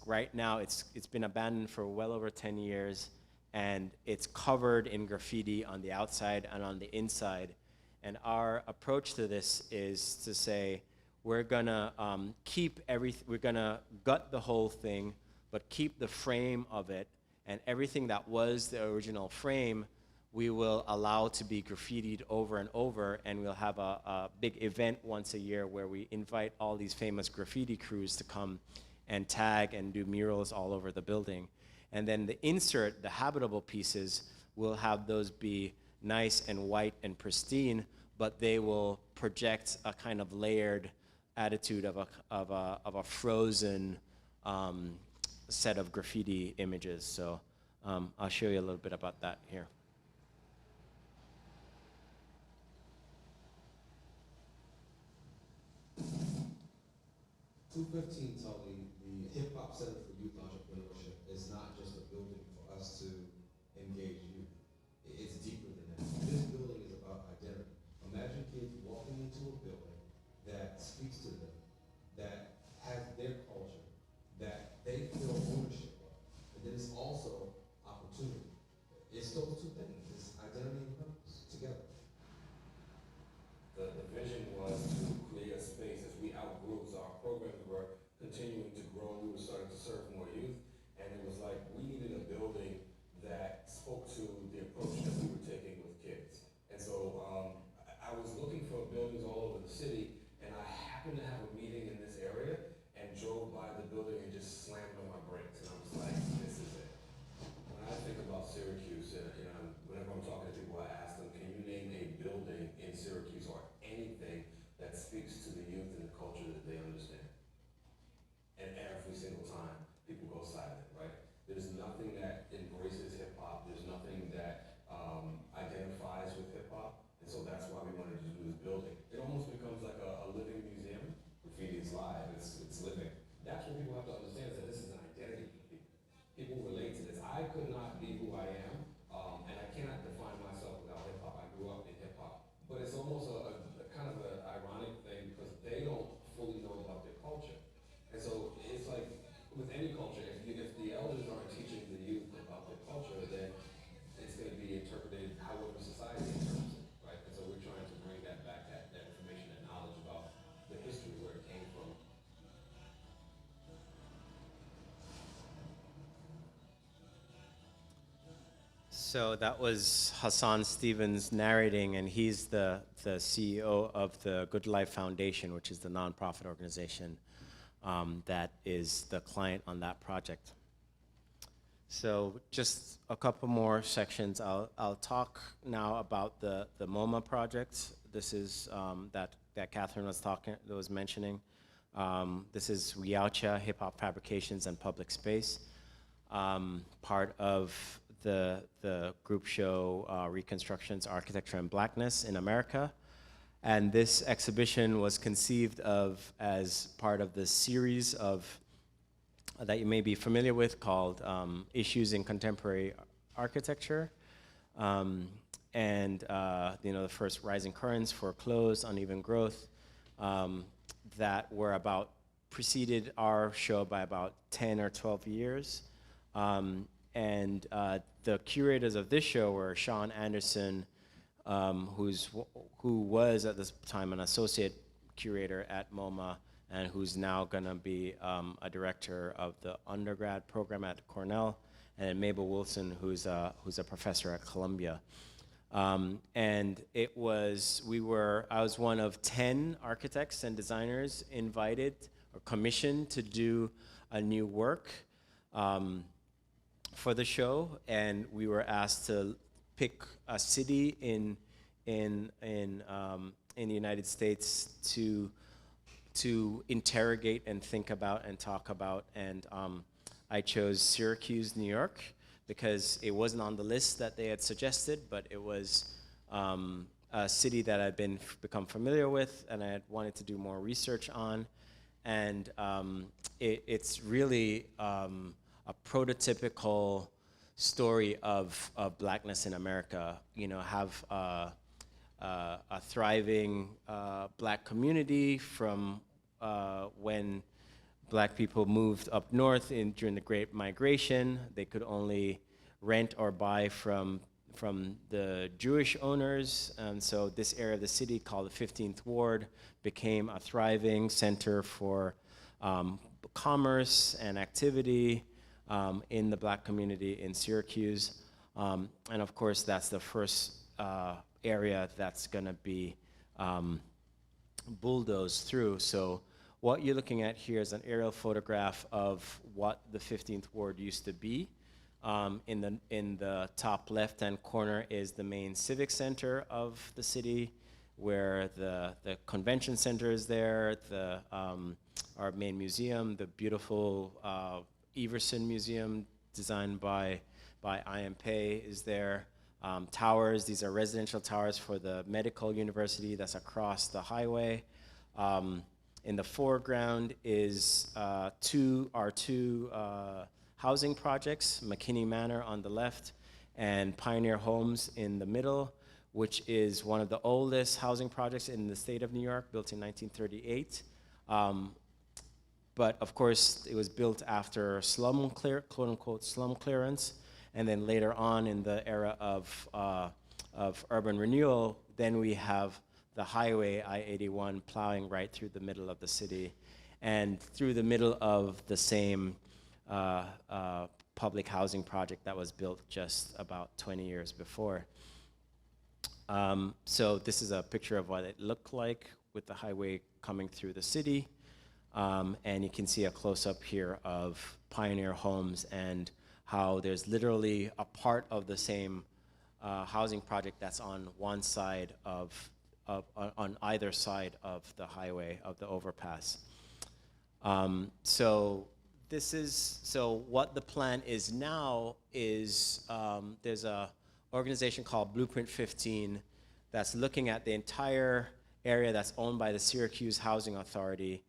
right now it's been abandoned for well over 10 years. And it's covered in graffiti on the outside and on the inside. And our approach to this is to say, we're gonna keep everything, we're gonna gut the whole thing, but keep the frame of it, and everything that was the original frame, we will allow to be graffitied over and over, and we'll have a big event once a year where we invite all these famous graffiti crews to come and tag and do murals all over the building. And then the insert, the habitable pieces, will have those be nice and white and pristine, but they will project a kind of layered attitude of a frozen set of graffiti images. So I'll show you a little bit about that here. 215 told me the Hip Hop Center for Youth Entrepreneurship is not just a building for us to engage youth. It's deeper than that. This building is about identity. Imagine kids walking into a building that speaks to them, that has their culture, that they feel ownership of. And then it's also opportunity. So that was Hassan Stevens narrating, and he's the CEO of the Good Life Foundation, which is the nonprofit organization that is the client on that project. So just a couple more sections. I'll talk now about the Moma project. This is that Catherine was mentioning. This is Riaucha Hip Hop Fabrications and Public Space, part of the group show Reconstruction's Architecture and Blackness in America. And this exhibition was conceived of as part of the series of that you may be familiar with called Issues in Contemporary Architecture. The first Rising Currents, Foreclosed, Uneven Growth, that were preceded our show by about 10 or 12 years. The curators of this show were Sean Anderson, who was at this time an associate curator at Moma, and who's now gonna be a director of the undergrad program at Cornell, and Mabel Wilson, who's a professor at Columbia. I was one of 10 architects and designers invited or commissioned to do a new work for the show, and we were asked to pick a city in the United States to interrogate and think about and talk about, and I chose Syracuse, New York, because it wasn't on the list that they had suggested, but it was a city that I'd become familiar with, and I had wanted to do more research on, and it's really a prototypical story of blackness in America. You know, have a thriving black community from when black people moved up north during the Great Migration. They could only rent or buy from the Jewish owners, and so this area of the city called the 15th Ward became a thriving center for commerce and activity in the black community in Syracuse. And of course, that's the first area that's gonna be bulldozed through. So what you're looking at here is an aerial photograph of what the 15th Ward used to be. In the top left-hand corner is the main civic center of the city, where the convention center is there, our main museum, the beautiful Everson Museum designed by I.M. Pei is there. Towers, these are residential towers for the medical university that's across the highway. In the foreground is two housing projects, McKinney Manor on the left and Pioneer Homes in the middle, which is one of the oldest housing projects in the state of New York, built in 1938. But of course, it was built after quote unquote slum clearance, and then later on in the era of urban renewal, then we have the highway I-81 plowing right through the middle of the city, and through the middle of the same public housing project that was built just about 20 years before. So this is a picture of what it looked like with the highway coming through the city. And you can see a close-up here of Pioneer Homes and how there's literally a part of the same housing project that's on one side on either side of the highway, of the overpass. So what the plan is now is there's a organization called Blueprint 15 that's looking at the entire area that's owned by the Syracuse Housing Authority,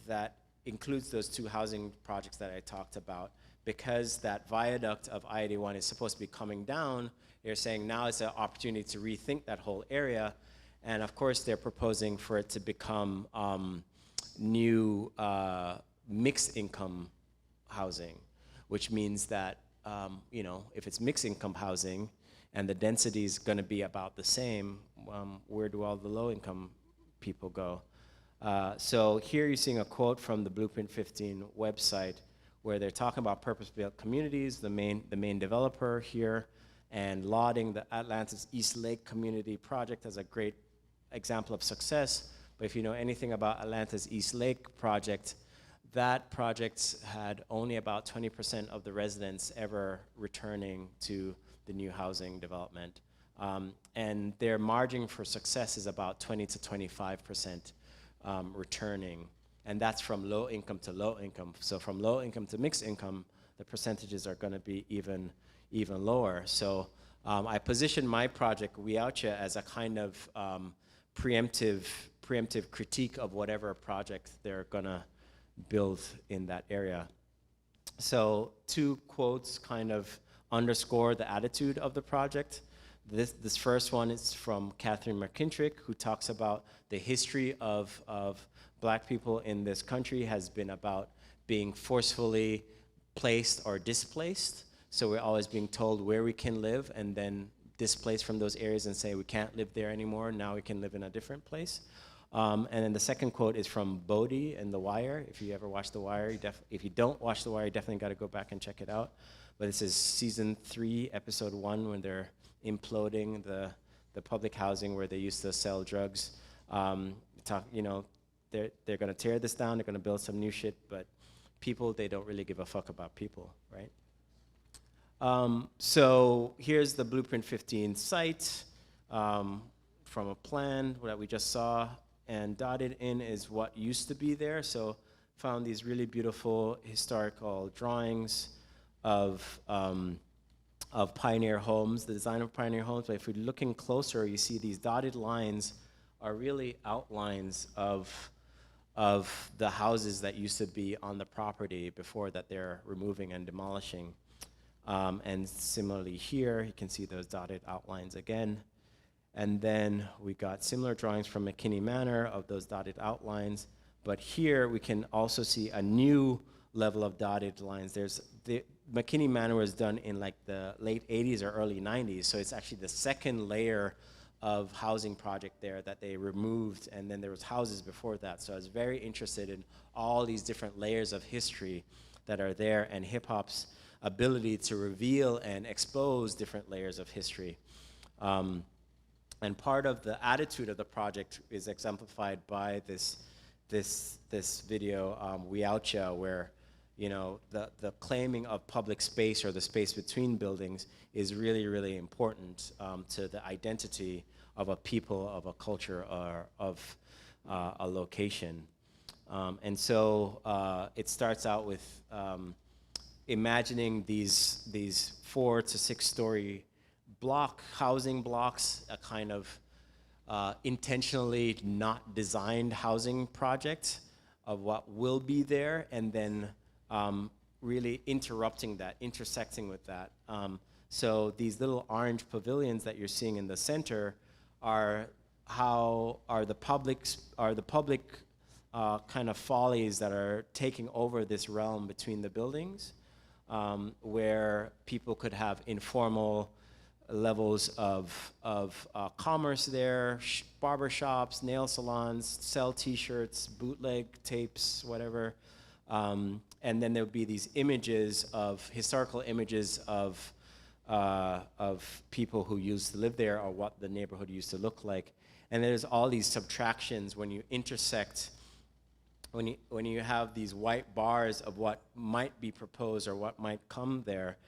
that includes those two housing projects that I talked about. Because that viaduct of I-81 is supposed to be coming down, they're saying now it's an opportunity to rethink that whole area. And of course, they're proposing for it to become new mixed income housing, which means that if it's mixed income housing and the density is going to be about the same, where do all the low income people go? So here you're seeing a quote from the Blueprint 15 website, where they're talking about purpose-built communities, the main developer here, and lauding the Atlanta's East Lake Community Project as a great example of success. But if you know anything about Atlanta's East Lake project, that project had only about 20% of the residents ever returning to the new housing development. And their margin for success is about 20 to 25% returning. And that's from low income to low income. So from low income to mixed income, the percentages are going to be even lower. So I position my project, Wiaucha, as a kind of preemptive critique of whatever project they're going to build in that area. So 2 quotes kind of underscore the attitude of the project. This first one is from Catherine McKintrick, who talks about the history of Black people in this country has been about being forcefully placed or displaced. So we're always being told where we can live and then displaced from those areas and say we can't live there anymore, now we can live in a different place. And then the second quote is from Bodie in The Wire. If you ever watch The Wire, if you don't watch The Wire, you definitely got to go back and check it out. But this is season 3, episode 1, when they're imploding the public housing where they used to sell drugs. They're going to tear this down, they're going to build some new shit, but people, they don't really give a fuck about people, right? So here's the Blueprint 15 site from a plan that we just saw, and dotted in is what used to be there. So found these really beautiful historical drawings of pioneer homes, the design of pioneer homes. But if we're looking closer, you see these dotted lines are really outlines of the houses that used to be on the property before that they're removing and demolishing. And similarly here, you can see those dotted outlines again. And then we got similar drawings from McKinney Manor of those dotted outlines. But here we can also see a new level of dotted lines. McKinney Manor was done in like the late 80s or early 90s. So it's actually the second layer of housing project there that they removed, and then there was houses before that. So I was very interested in all these different layers of history that are there, and hip hop's ability to reveal and expose different layers of history. And part of the attitude of the project is exemplified by this video, Wiaucha, where the claiming of public space or the space between buildings is really, really important to the identity of a people, of a culture, or of a location. And so it starts out with imagining these 4 to 6 story housing blocks, a kind of intentionally not designed housing project of what will be there, and then really interrupting that, intersecting with that. So these little orange pavilions that you're seeing in the center are the public kind of follies that are taking over this realm between the buildings, where people could have informal levels of commerce there, barber shops, nail salons, sell T-shirts, bootleg tapes, whatever. And then there would be these historical images of people who used to live there or what the neighborhood used to look like. And there's all these subtractions when you intersect, when you have these white bars of what might be proposed or what might come there,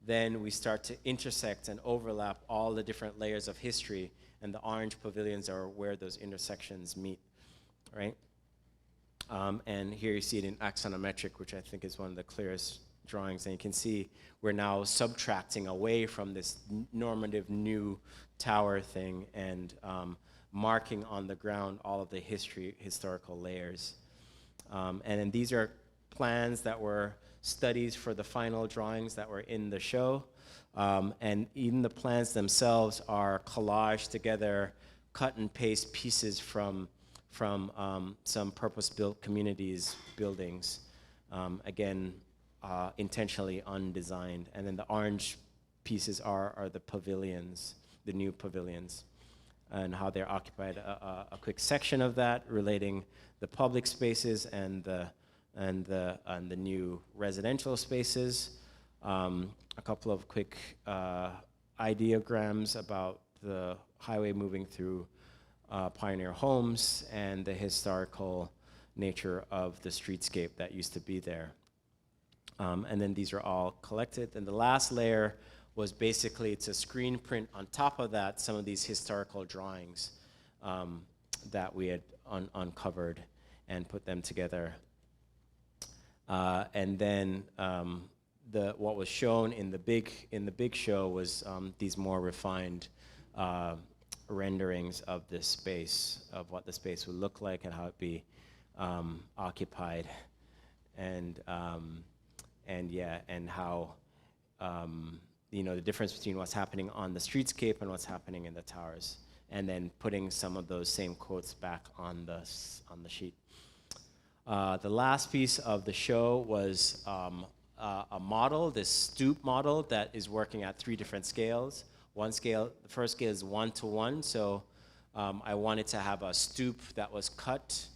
then we start to intersect and overlap all the different layers of history, and the orange pavilions are where those intersections meet, right? And here you see it in axonometric, which I think is one of the clearest drawings, and you can see we're now subtracting away from this normative new tower thing and marking on the ground all of the historical layers. And then these are plans that were studies for the final drawings that were in the show. And even the plans themselves are collaged together, cut and paste pieces from some purpose-built communities buildings, again, intentionally undesigned. And then the orange pieces are the pavilions, the new pavilions, and how they're occupied. A quick section of that relating the public spaces and and the new residential spaces. A couple of quick ideograms about the highway moving through pioneer homes and the historical nature of the streetscape that used to be there. And then these are all collected. And the last layer was basically to screen print on top of that some of these historical drawings that we had uncovered and put them together. And then what was shown in the big show was these more refined renderings of this space, of what the space would look like and how it'd be occupied, and how the difference between what's happening on the streetscape and what's happening in the towers, and then putting some of those same quotes back on the sheet. The last piece of the show was a model, this Stoop model that is working at 3 different scales. The first scale is 1:1, so I wanted to have a stoop that was cut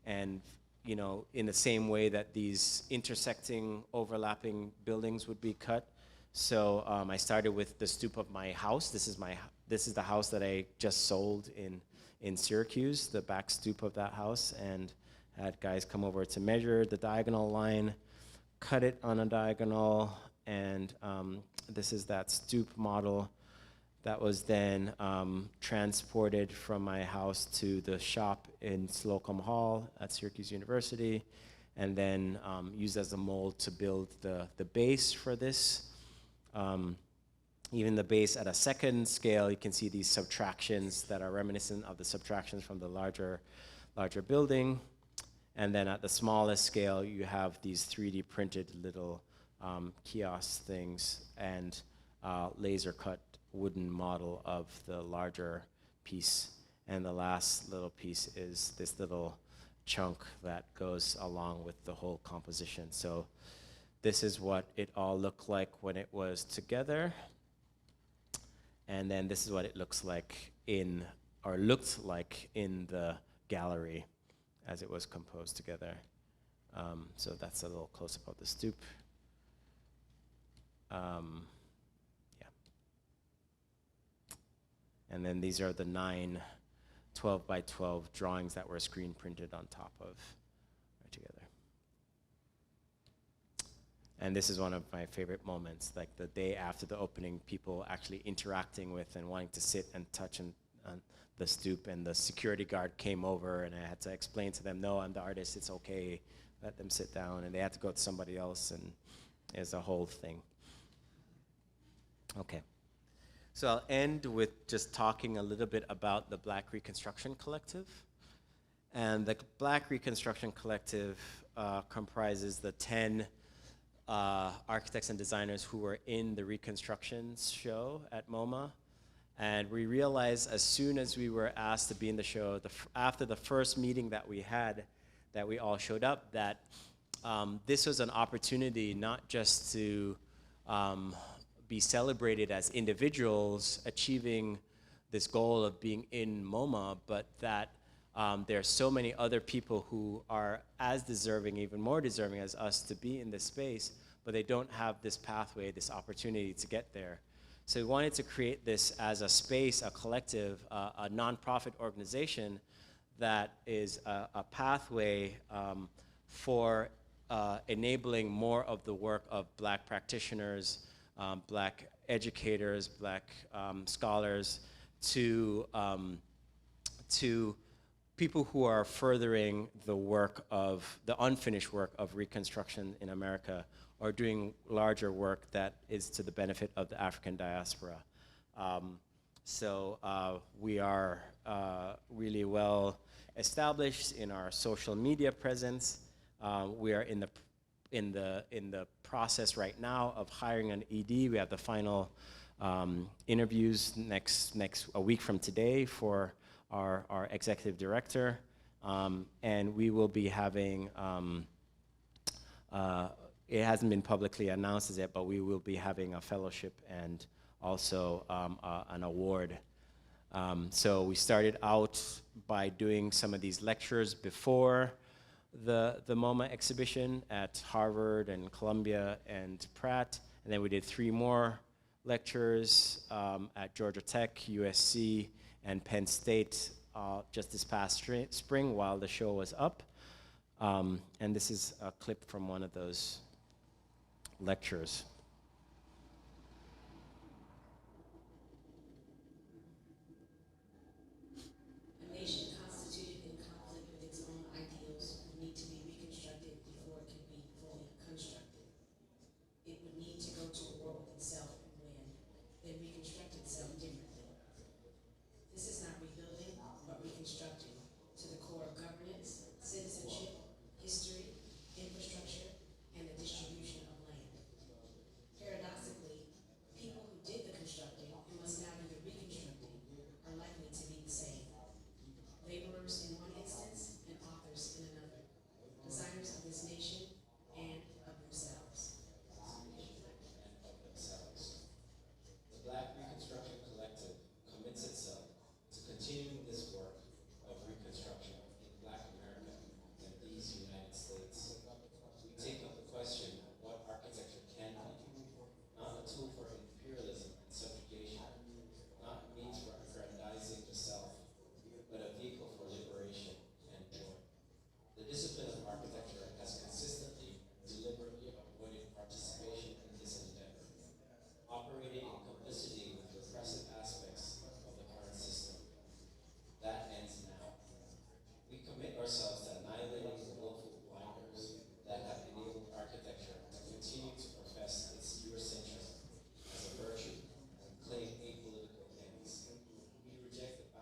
and in the same way that these intersecting, overlapping buildings would be cut. So I started with the stoop of my house. This is the house that I just sold in Syracuse, the back stoop of that house, and had guys come over to measure the diagonal line, cut it on a diagonal, and this is that stoop model that was then transported from my house to the shop in Slocum Hall at Syracuse University, and then used as a mold to build the base for this. Even the base at a second scale, you can see these subtractions that are reminiscent of the subtractions from the larger building. And then at the smallest scale, you have these 3D printed little kiosk things and laser cut wooden model of the larger piece. And the last little piece is this little chunk that goes along with the whole composition. So this is what it all looked like when it was together. And then this is what it looks like looked like in the gallery as it was composed together. So that's a little close-up of the stoop. And then these are the 9 12 by 12 drawings that were screen printed on top of right together. And this is one of my favorite moments, like the day after the opening, people actually interacting with and wanting to sit and touch on the stoop, and the security guard came over and I had to explain to them, no, I'm the artist, it's okay, let them sit down, and they had to go to somebody else, and it's a whole thing. Okay. So I'll end with just talking a little bit about the Black Reconstruction Collective. And the Black Reconstruction Collective comprises the 10 architects and designers who were in the Reconstruction show at Moma. And we realized as soon as we were asked to be in the show, after the first meeting that we had, that we all showed up, that this was an opportunity not just to be celebrated as individuals achieving this goal of being in Moma, but that there are so many other people who are as deserving, even more deserving as us to be in this space, but they don't have this pathway, this opportunity to get there. So we wanted to create this as a space, a collective, a nonprofit organization that is a pathway for enabling more of the work of Black practitioners, Black educators, Black scholars, to people who are furthering the work of, the unfinished work of Reconstruction in America, or doing larger work that is to the benefit of the African diaspora. So we are really well established in our social media presence. We are in the process right now of hiring an ED. We have the final interviews a week from today for our executive director, and we will be having, it hasn't been publicly announced as yet, but we will be having a fellowship and also an award. So we started out by doing some of these lectures before the MoMA exhibition at Harvard and Columbia and Pratt. And then we did 3 more lectures at Georgia Tech, USC, and Penn State just this past spring while the show was up. And this is a clip from one of those lectures. A nation constituted in conflict with its own ideals would need to be reconstructed before it can be fully constructed. It would need to go to war with itself and win, then reconstruct itself differently. This is not rebuilding, but reconstructing to the core of governance, citizenship, history, infrastructure, and the distribution of land. Paradoxically, people who did the constructing and must now do the reconstructing are likely to be the same. Laborers in one instance and authors in another. Designers of this nation and of themselves. The Black Reconstruction Collective commits itself to continuing this work of reconstruction in Black America and these United States. We take up the question of what architecture can be, not a tool for imperialism and subjugation, not a means for aggrandizing the self, but a vehicle for liberation and joy. The discipline of architecture has consistently, deliberately avoided participation in this endeavor, operating in complicity with repressive aspects of the current system. That ends now. We commit ourselves to annihilating the willful blinders that have enabled architecture to continue to profess its Eurocentrism as a virtue and claim apolitical ends. We reject the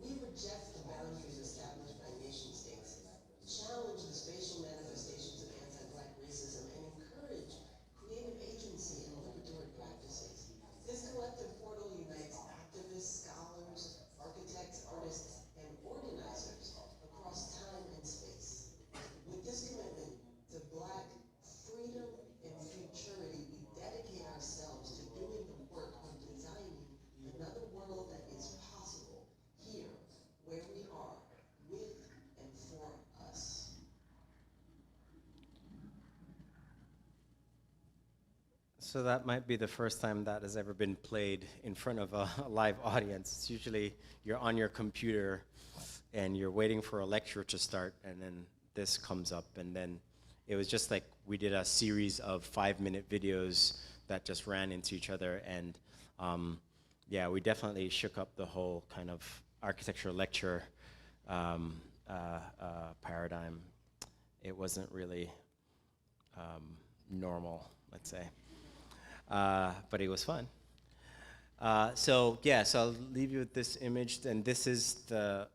We reject the boundaries established by nation states, challenge the spatial manifestations of anti-Black racism, and encourage creative agency and liberatory practices. This collective portal unites activists, scholars, architects, artists, and organizers across time and space. With this commitment to Black freedom and futurity, we dedicate ourselves to doing the work of designing another world that is possible here, where we are, with and for us. So that might be the first time that has ever been played in front of a live audience. It's usually you're on your computer and you're waiting for a lecture to start, and then this comes up, and then it was just like we did a series of 5-minute videos that just ran into each other, and yeah, we definitely shook up the whole kind of architecture lecture paradigm. It wasn't really normal, let's say. But it was fun. So I'll leave you with this image, and this is the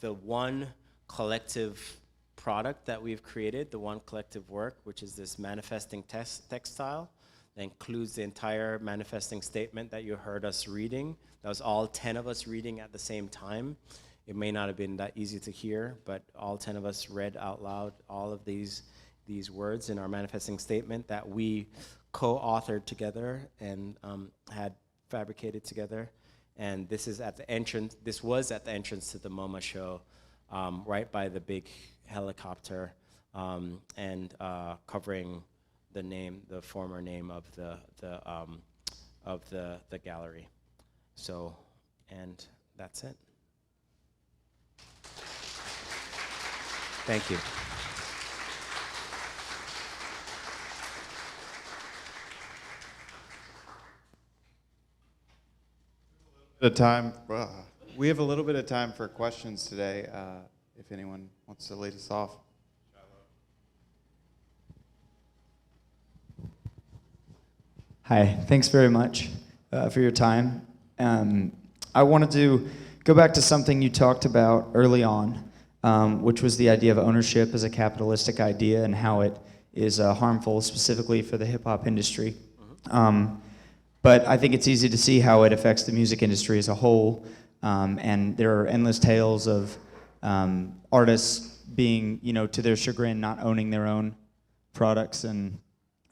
one collective product that we've created, the one collective work, which is this manifesting textile that includes the entire manifesting statement that you heard us reading. That was all 10 of us reading at the same time. It may not have been that easy to hear, but all 10 of us read out loud all of these words in our manifesting statement that we co-authored together and had fabricated together. And this is at the entrance. This was at the entrance to the MoMA show, right by the big helicopter, and covering the former name of the gallery. So, and that's it. Thank you. We have a little bit of time for questions today, if anyone wants to lead us off. Hi, thanks very much for your time. I wanted to go back to something you talked about early on, which was the idea of ownership as a capitalistic idea and how it is harmful specifically for the hip-hop industry. But I think it's easy to see how it affects the music industry as a whole, and there are endless tales of artists being, to their chagrin, not owning their own products and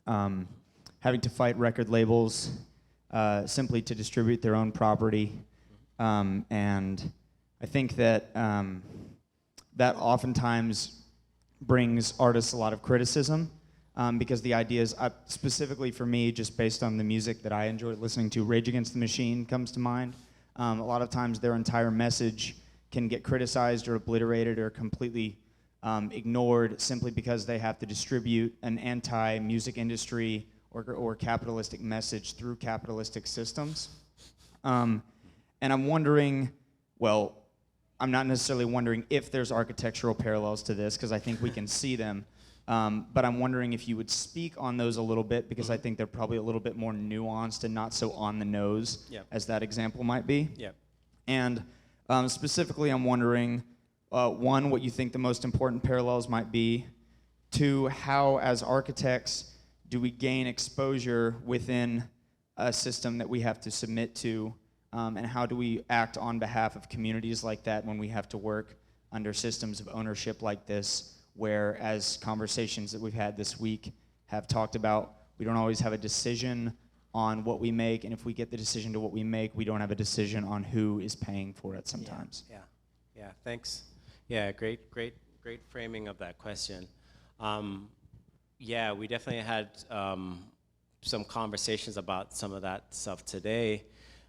having to fight record labels simply to distribute their own property, and I think that that oftentimes brings artists a lot of criticism because the ideas, specifically for me, just based on the music that I enjoy listening to, Rage Against the Machine comes to mind. A lot of times their entire message can get criticized or obliterated or completely ignored simply because they have to distribute an anti-music industry or capitalistic message through capitalistic systems. And I'm wondering, well, I'm not necessarily wondering if there's architectural parallels to this, because I think we can see them. But I'm wondering if you would speak on those a little bit, because I think they're probably a little bit more nuanced and not so on the nose as that example might be. And specifically, I'm wondering, one, what you think the most important parallels might be. Two, how, as architects, do we gain exposure within a system that we have to submit to? And how do we act on behalf of communities like that when we have to work under systems of ownership like this, where, as conversations that we've had this week have talked about, we don't always have a decision on what we make, and if we get the decision to what we make, we don't have a decision on who is paying for it sometimes. Yeah, thanks. Yeah, great framing of that question. Yeah, we definitely had some conversations about some of that stuff today.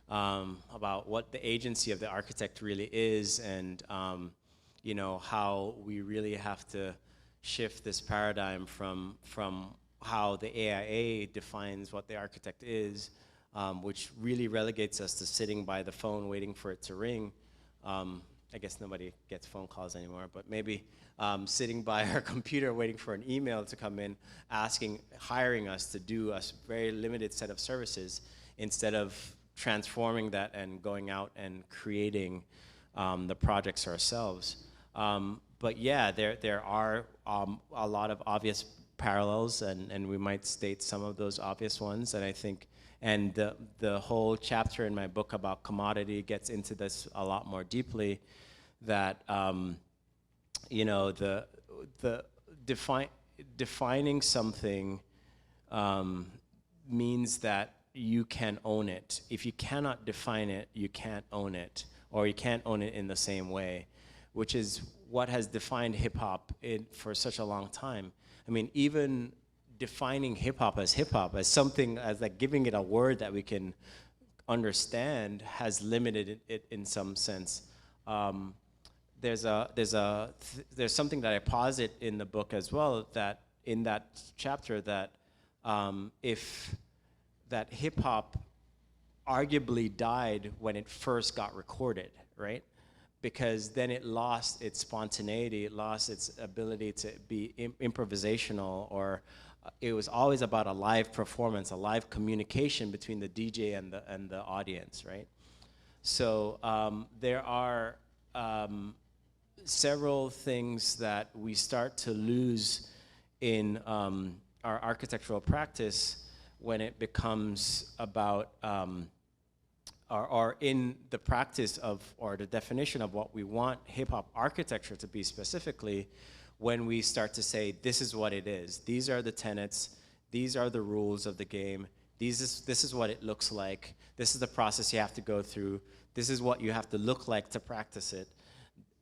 About what the agency of the architect really is, and you know, how we really have to shift this paradigm from how the AIA defines what the architect is, which really relegates us to sitting by the phone waiting for it to ring. I guess nobody gets phone calls anymore, but maybe sitting by our computer waiting for an email to come in, hiring us to do a very limited set of services, instead of transforming that and going out and creating the projects ourselves. But yeah, there are a lot of obvious parallels, and we might state some of those obvious ones. And I think, and the whole chapter in my book about commodity gets into this a lot more deeply, that you know, the defining something means that you can own it. If you cannot define it, you can't own it, or you can't own it in the same way, which is what has defined hip-hop for such a long time. I mean, even defining hip-hop, as something, as like giving it a word that we can understand, has limited it in some sense. There's something that I posit in the book as well, that in that chapter, that that hip-hop arguably died when it first got recorded, right? Because then it lost its spontaneity, it lost its ability to be improvisational, or it was always about a live performance, a live communication between the DJ and the audience, right? So there are several things that we start to lose in our architectural practice when it becomes about, or in the practice of, or the definition of what we want hip-hop architecture to be specifically, when we start to say, this is what it is. These are the tenets. These are the rules of the game. This is what it looks like. This is the process you have to go through. This is what you have to look like to practice it.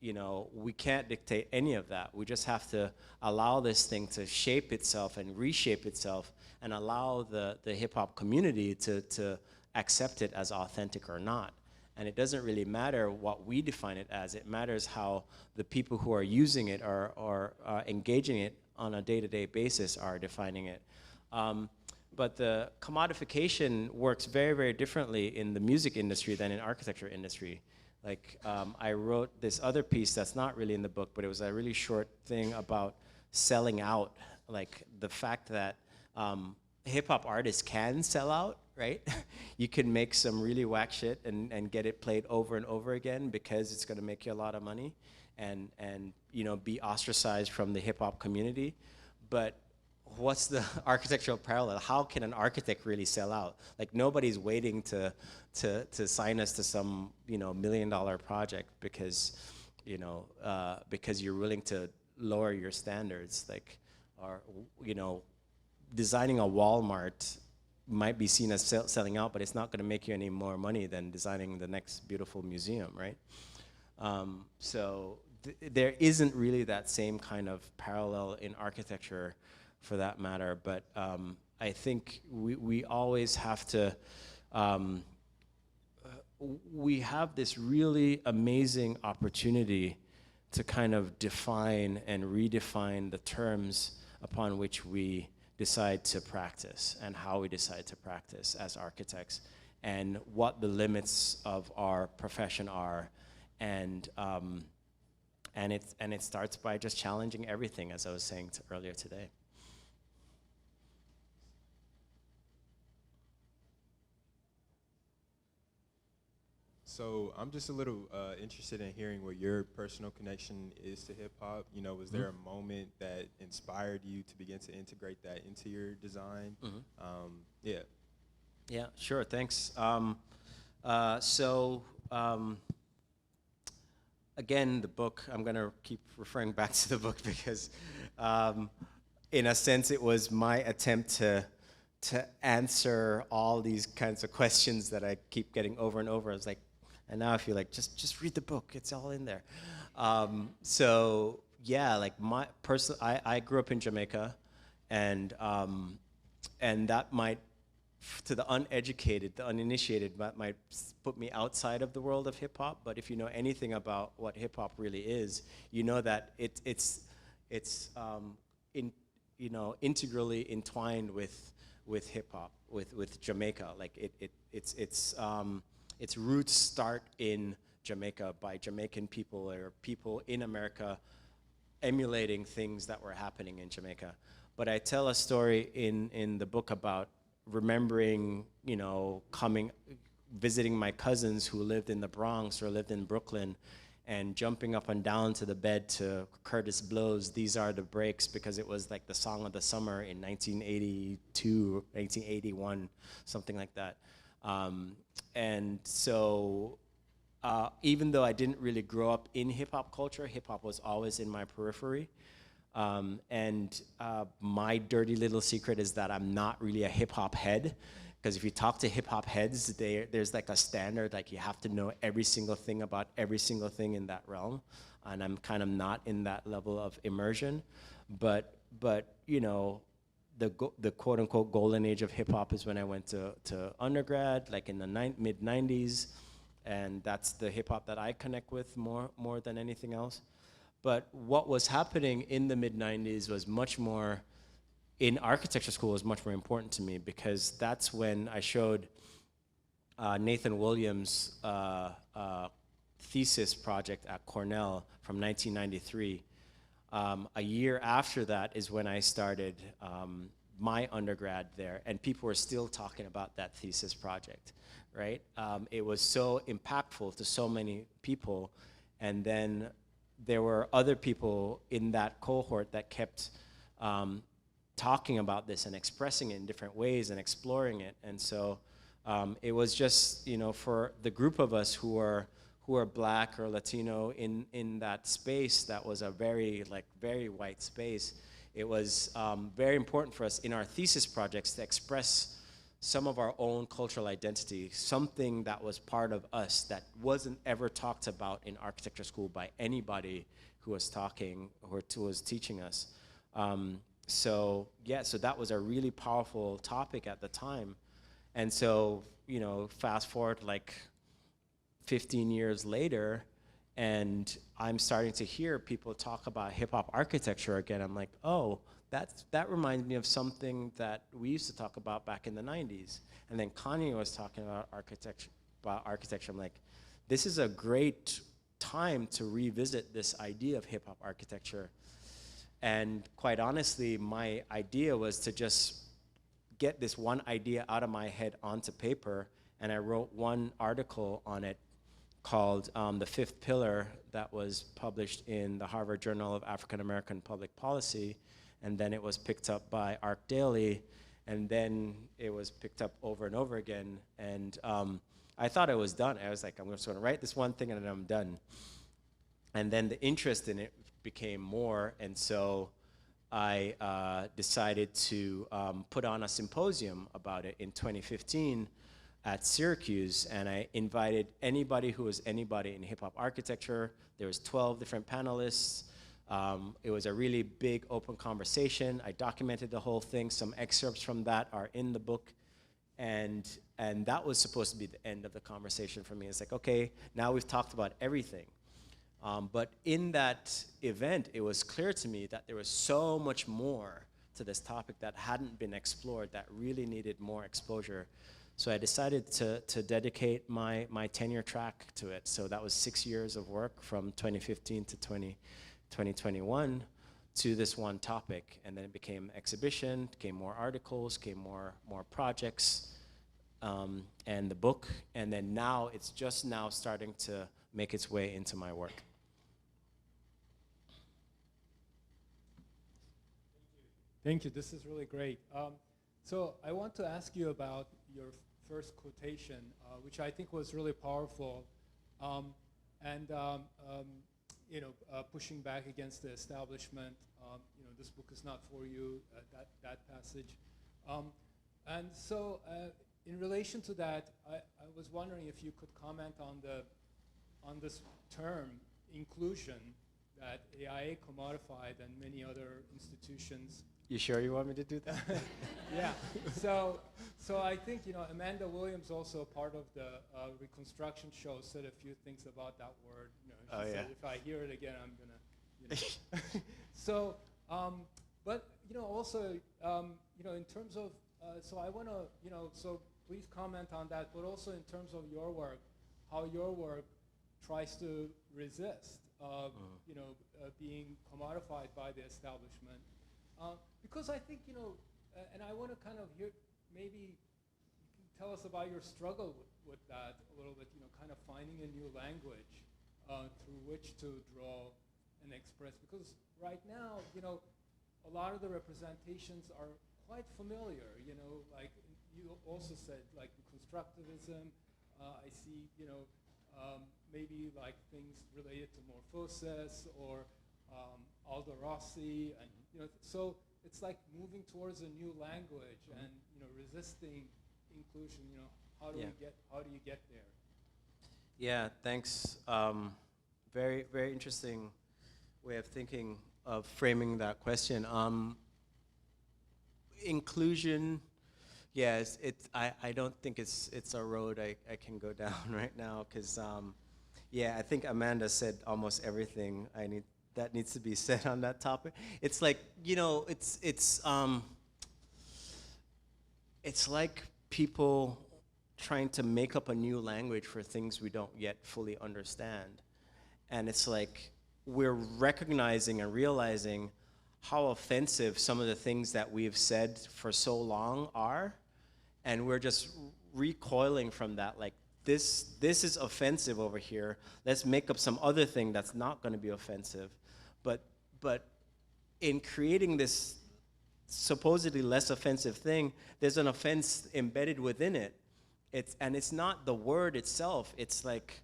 You know, we can't dictate any of that. We just have to allow this thing to shape itself and reshape itself, and allow the hip-hop community to accept it as authentic or not. And it doesn't really matter what we define it as. It matters how the people who are using it or engaging it on a day-to-day basis are defining it. But the commodification works very, very differently in the music industry than in architecture industry. Like, I wrote this other piece that's not really in the book, but it was a really short thing about selling out. Like, the fact that hip-hop artists can sell out, right? You can make some really whack shit and get it played over and over again because it's gonna make you a lot of money, and you know, be ostracized from the hip-hop community. But what's the architectural parallel? How can an architect really sell out? Like, nobody's waiting to sign us to some, you know, $1 million project because, you know, because you're willing to lower your standards. Like, or, you know, designing a Walmart might be seen as selling out, but it's not going to make you any more money than designing the next beautiful museum, right? So there isn't really that same kind of parallel in architecture for that matter, but I think we always have to, we have this really amazing opportunity to kind of define and redefine the terms upon which we decide to practice and how we decide to practice as architects and what the limits of our profession are. And it starts by just challenging everything, as I was saying earlier today. So I'm just a little interested in hearing what your personal connection is to hip hop. You know, was there a moment that inspired you to begin to integrate that into your design? Yeah. Yeah, sure, thanks. Again, the book, I'm gonna keep referring back to the book because in a sense it was my attempt to answer all these kinds of questions that I keep getting over and over. I was like, and now I feel like, just read the book, it's all in there. So yeah, like I grew up in Jamaica, and that might, to the uneducated, the uninitiated, might put me outside of the world of hip hop. But if you know anything about what hip hop really is, you know that it's integrally entwined with hip hop, with Jamaica. Like its roots start in Jamaica by Jamaican people or people in America emulating things that were happening in Jamaica. But I tell a story in the book about remembering, visiting my cousins who lived in the Bronx or lived in Brooklyn, and jumping up and down to the bed to Curtis Blow's "These Are the Breaks" because it was like the song of the summer in 1982, 1981, something like that. And so even though I didn't really grow up in hip-hop culture, hip-hop was always in my periphery. My dirty little secret is that I'm not really a hip-hop head, because if you talk to hip-hop heads, there's like a standard, like you have to know every single thing about every single thing in that realm, and I'm kind of not in that level of immersion. But the quote-unquote golden age of hip-hop is when I went to undergrad, like in the mid-90s, and that's the hip-hop that I connect with more than anything else. But what was happening in the mid-90s was much more, in architecture school, was much more important to me, because that's when I showed Nathan Williams' thesis project at Cornell from 1993. A year after that is when I started my undergrad there, and people were still talking about that thesis project, right? It was so impactful to so many people, and then there were other people in that cohort that kept talking about this and expressing it in different ways and exploring it. And so it was just, for the group of us who are Black or Latino in that space, that was a very white space. It was very important for us in our thesis projects to express some of our own cultural identity, something that was part of us that wasn't ever talked about in architecture school by anybody who was talking or who was teaching us. So that was a really powerful topic at the time. And so, fast forward like 15 years later, and I'm starting to hear people talk about hip hop architecture again. I'm like, oh, that reminds me of something that we used to talk about back in the 90s. And then Kanye was talking about architecture. I'm like, this is a great time to revisit this idea of hip hop architecture. And quite honestly, my idea was to just get this one idea out of my head onto paper, and I wrote one article on it called The Fifth Pillar, that was published in the Harvard Journal of African American Public Policy, and then it was picked up by Arc Daily, and then it was picked up over and over again, and I thought I was done. I was like, I'm just gonna write this one thing and then I'm done. And then the interest in it became more, and so I decided to put on a symposium about it in 2015 at Syracuse, and I invited anybody who was anybody in hip-hop architecture. There was 12 different panelists. It was a really big open conversation. I documented the whole thing. Some excerpts from that are in the book. And that was supposed to be the end of the conversation for me. It's like, okay, now we've talked about everything. But in that event, it was clear to me that there was so much more to this topic that hadn't been explored, that really needed more exposure. So I decided to dedicate my tenure track to it. So that was 6 years of work from 2015 to 2021 to this one topic. And then it became exhibition, came more articles, came more projects, and the book. And then now it's just now starting to make its way into my work. Thank you. This is really great. So I want to ask you about your first quotation, which I think was really powerful, pushing back against the establishment. This book is not for you. That passage, and so in relation to that, I was wondering if you could comment on this term inclusion that AIA commodified and many other institutions. You sure you want me to do that? Yeah. So I think Amanda Williams, also part of the Reconstruction show, said a few things about that word. She said, if I hear it again, I'm gonna. So, but also in terms of so I want to so please comment on that. But also in terms of your work, how your work tries to resist being commodified by the establishment. Because I think, and I want to kind of hear, maybe you can tell us about your struggle with that a little bit, kind of finding a new language through which to draw and express. Because right now, a lot of the representations are quite familiar, like you also said, like constructivism. I see, maybe like things related to morphosis or Aldo Rossi, and so it's like moving towards a new language and resisting inclusion. How do you get there? Yeah, thanks. Very, very interesting way of thinking of framing that question. Inclusion, yes, I don't think it's a road I can go down right now, because I think Amanda said almost everything that needs to be said on that topic. It's like, it's like people trying to make up a new language for things we don't yet fully understand. And it's like we're recognizing and realizing how offensive some of the things that we've said for so long are, and we're just recoiling from that, like, this is offensive over here. Let's make up some other thing that's not going to be offensive. But in creating this supposedly less offensive thing, there's an offense embedded within it. It's not the word itself. It's like,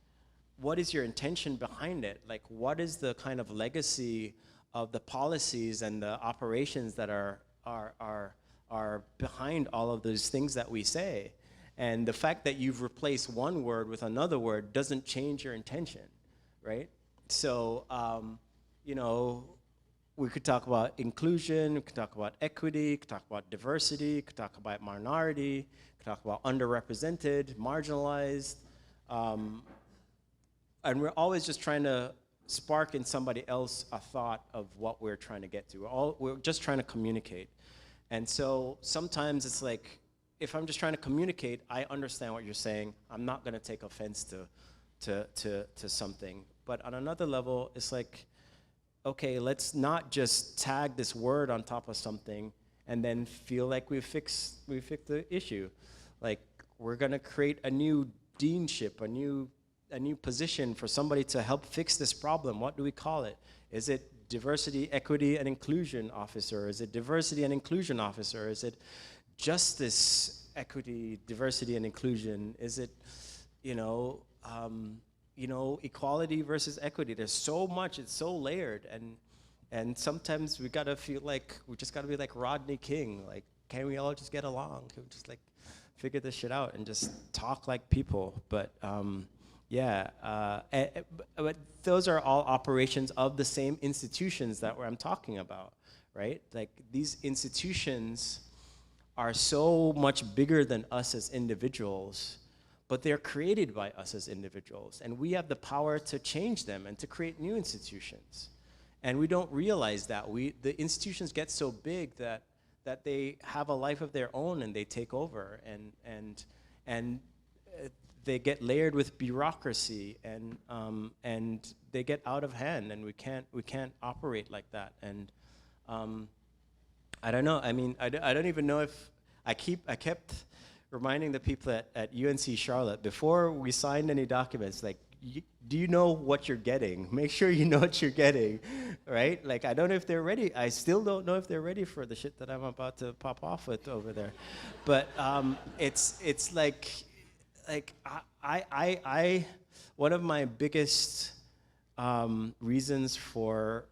what is your intention behind it? Like, what is the kind of legacy of the policies and the operations that are behind all of those things that we say? And the fact that you've replaced one word with another word doesn't change your intention, right? So, we could talk about inclusion, we could talk about equity, we could talk about diversity, we could talk about minority, we could talk about underrepresented, marginalized. And we're always just trying to spark in somebody else a thought of what we're trying to get to. We're just trying to communicate. And so sometimes it's like, if I'm just trying to communicate, I understand what you're saying. I'm not going to take offense to something. But on another level, it's like, okay, let's not just tag this word on top of something and then feel like we fixed the issue. Like, we're going to create a new deanship, a new position for somebody to help fix this problem. What do we call it? Is it diversity, equity, and inclusion officer? Is it diversity and inclusion officer? Is it justice, equity, diversity, and inclusion? Is it, equality versus equity? There's so much, it's so layered, and sometimes we gotta feel like, we just gotta be like Rodney King, like, can we all just get along? Can we just like figure this shit out and just talk like people. But but those are all operations of the same institutions that I'm talking about, right? Like these institutions are so much bigger than us as individuals, but they're created by us as individuals, and we have the power to change them and to create new institutions. And we don't realize that. The institutions get so big that they have a life of their own and they take over, and they get layered with bureaucracy, and they get out of hand, and we can't operate like that. And I don't know. I mean, I don't even know if I kept reminding the people at UNC Charlotte before we signed any documents, like, do you know what you're getting? Make sure you know what you're getting, right? Like, I don't know if they're ready. I still don't know if they're ready for the shit that I'm about to pop off with over there. But it's like I one of my biggest reasons for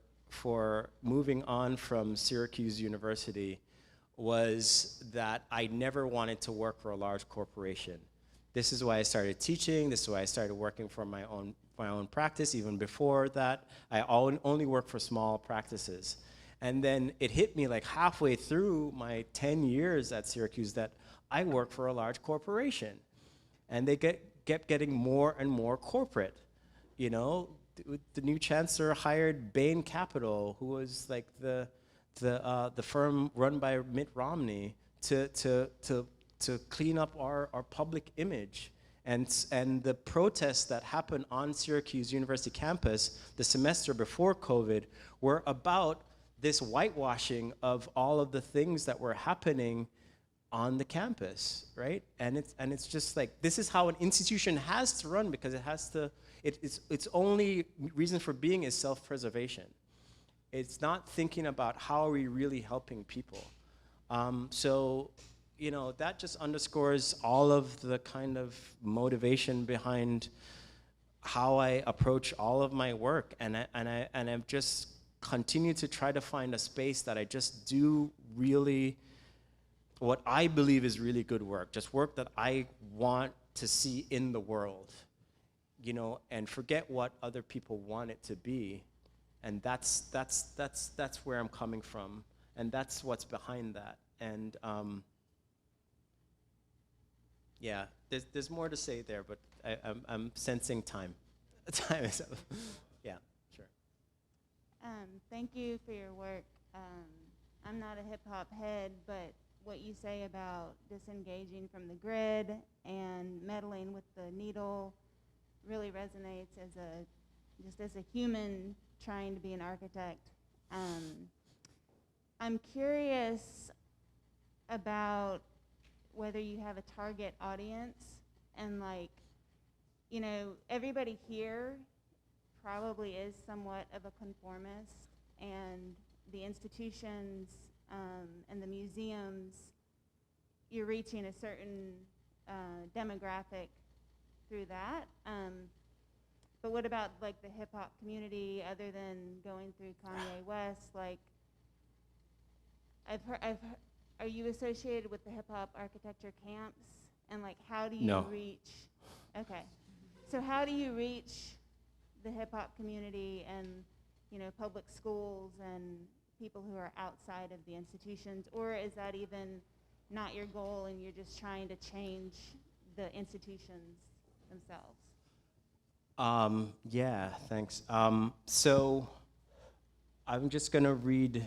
moving on from Syracuse University was that I never wanted to work for a large corporation. This is why I started teaching. This is why I started working for my own practice. Even before that, I only worked for small practices. And then it hit me like halfway through my 10 years at Syracuse that I work for a large corporation. And they kept getting more and more corporate. You know, the new chancellor hired Bain Capital, who was like the firm run by Mitt Romney, to clean up our public image. And the protests that happened on Syracuse University campus the semester before COVID were about this whitewashing of all of the things that were happening on the campus, right? And it's just like, this is how an institution has to run, because it has to, its only reason for being is self-preservation. It's not thinking about how are we really helping people. So, you know, that just underscores all of the kind of motivation behind how I approach all of my work, and I've just continued to try to find a space that I just do really what I believe is really good work, just work that I want to see in the world, you know, and forget what other people want it to be. And that's where I'm coming from, and that's what's behind that. And yeah, there's more to say there, but I'm sensing time. Time is up. Yeah, sure. Thank you for your work. I'm not a hip hop head, but what you say about disengaging from the grid and meddling with the needle really resonates as a human trying to be an architect. I'm curious about whether you have a target audience, and like, you know, everybody here probably is somewhat of a conformist, and the institutions and the museums, you're reaching a certain demographic through that. But what about like the hip hop community, other than going through Kanye West? Like, are you associated with the hip hop architecture camps? And like, how do you reach? Okay, so how do you reach the hip hop community and, you know, public schools and people who are outside of the institutions? Or is that even not your goal, and you're just trying to change the institutions themselves? Yeah, thanks. So I'm just gonna read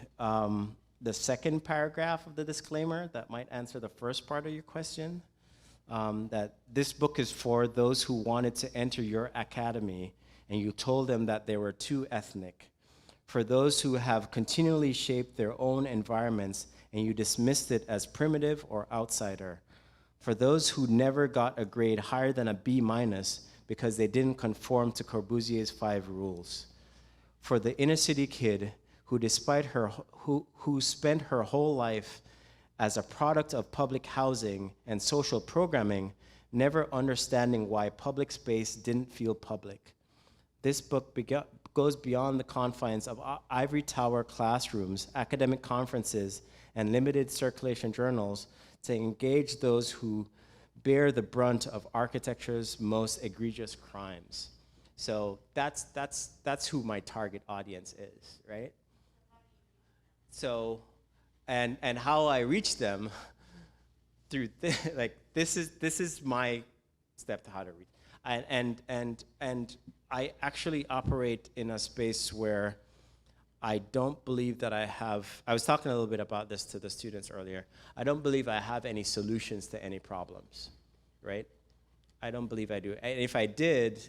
the second paragraph of the disclaimer that might answer the first part of your question. That this book is for those who wanted to enter your academy and you told them that they were too ethnic. For those who have continually shaped their own environments and you dismissed it as primitive or outsider. For those who never got a grade higher than a B- because they didn't conform to Corbusier's 5 rules. For the inner city kid who who spent her whole life as a product of public housing and social programming, never understanding why public space didn't feel public. This book goes beyond the confines of ivory tower classrooms, academic conferences, and limited circulation journals to engage those who bear the brunt of architecture's most egregious crimes. So that's who my target audience is, right? So, and how I reach them through like this is my step to how to reach. And I actually operate in a space where I don't believe that I was talking a little bit about this to the students earlier. I don't believe I have any solutions to any problems, right? I don't believe I do. And if I did,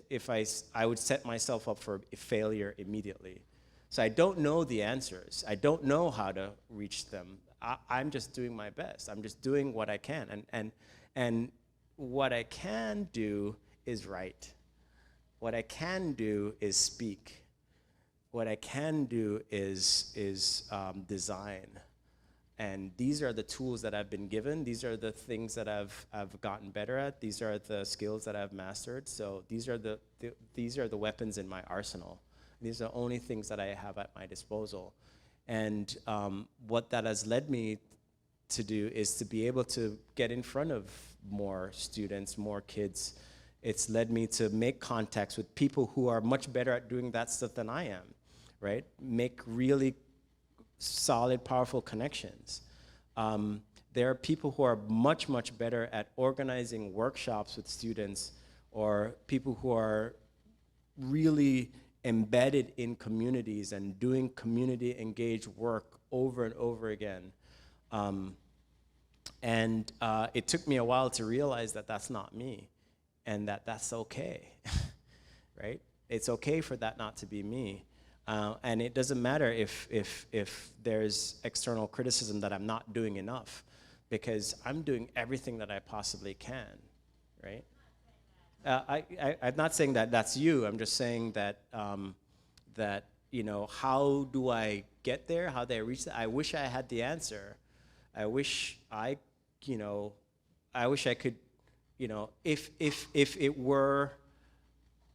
I would set myself up for failure immediately. So I don't know the answers. I don't know how to reach them. I'm just doing my best. I'm just doing what I can. And what I can do is write. What I can do is speak. What I can do is design. And these are the tools that I've been given. These are the things that I've gotten better at. These are the skills that I've mastered. So these are the weapons in my arsenal. These are the only things that I have at my disposal. And what that has led me to do is to be able to get in front of more students, more kids. It's led me to make contacts with people who are much better at doing that stuff than I am, right? Make really solid, powerful connections. There are people who are much, much better at organizing workshops with students, or people who are really embedded in communities and doing community engaged work over and over again. It took me a while to realize that that's not me, and that's okay, right? It's okay for that not to be me. And it doesn't matter if there's external criticism that I'm not doing enough, because I'm doing everything that I possibly can, right? I'm not saying that that's you. I'm just saying that how do I get there? How do I reach that? I wish I had the answer. I wish I could, if it were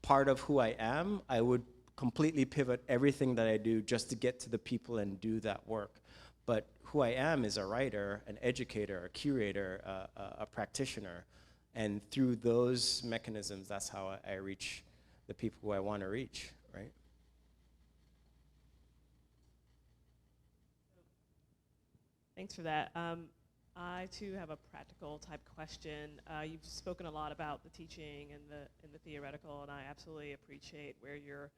part of who I am, I would completely pivot everything that I do just to get to the people and do that work. But who I am is a writer, an educator, a curator, a practitioner. And through those mechanisms, that's how I reach the people who I want to reach, right? Thanks for that. I too have a practical type question. You've spoken a lot about the teaching and the theoretical, and I absolutely appreciate where you're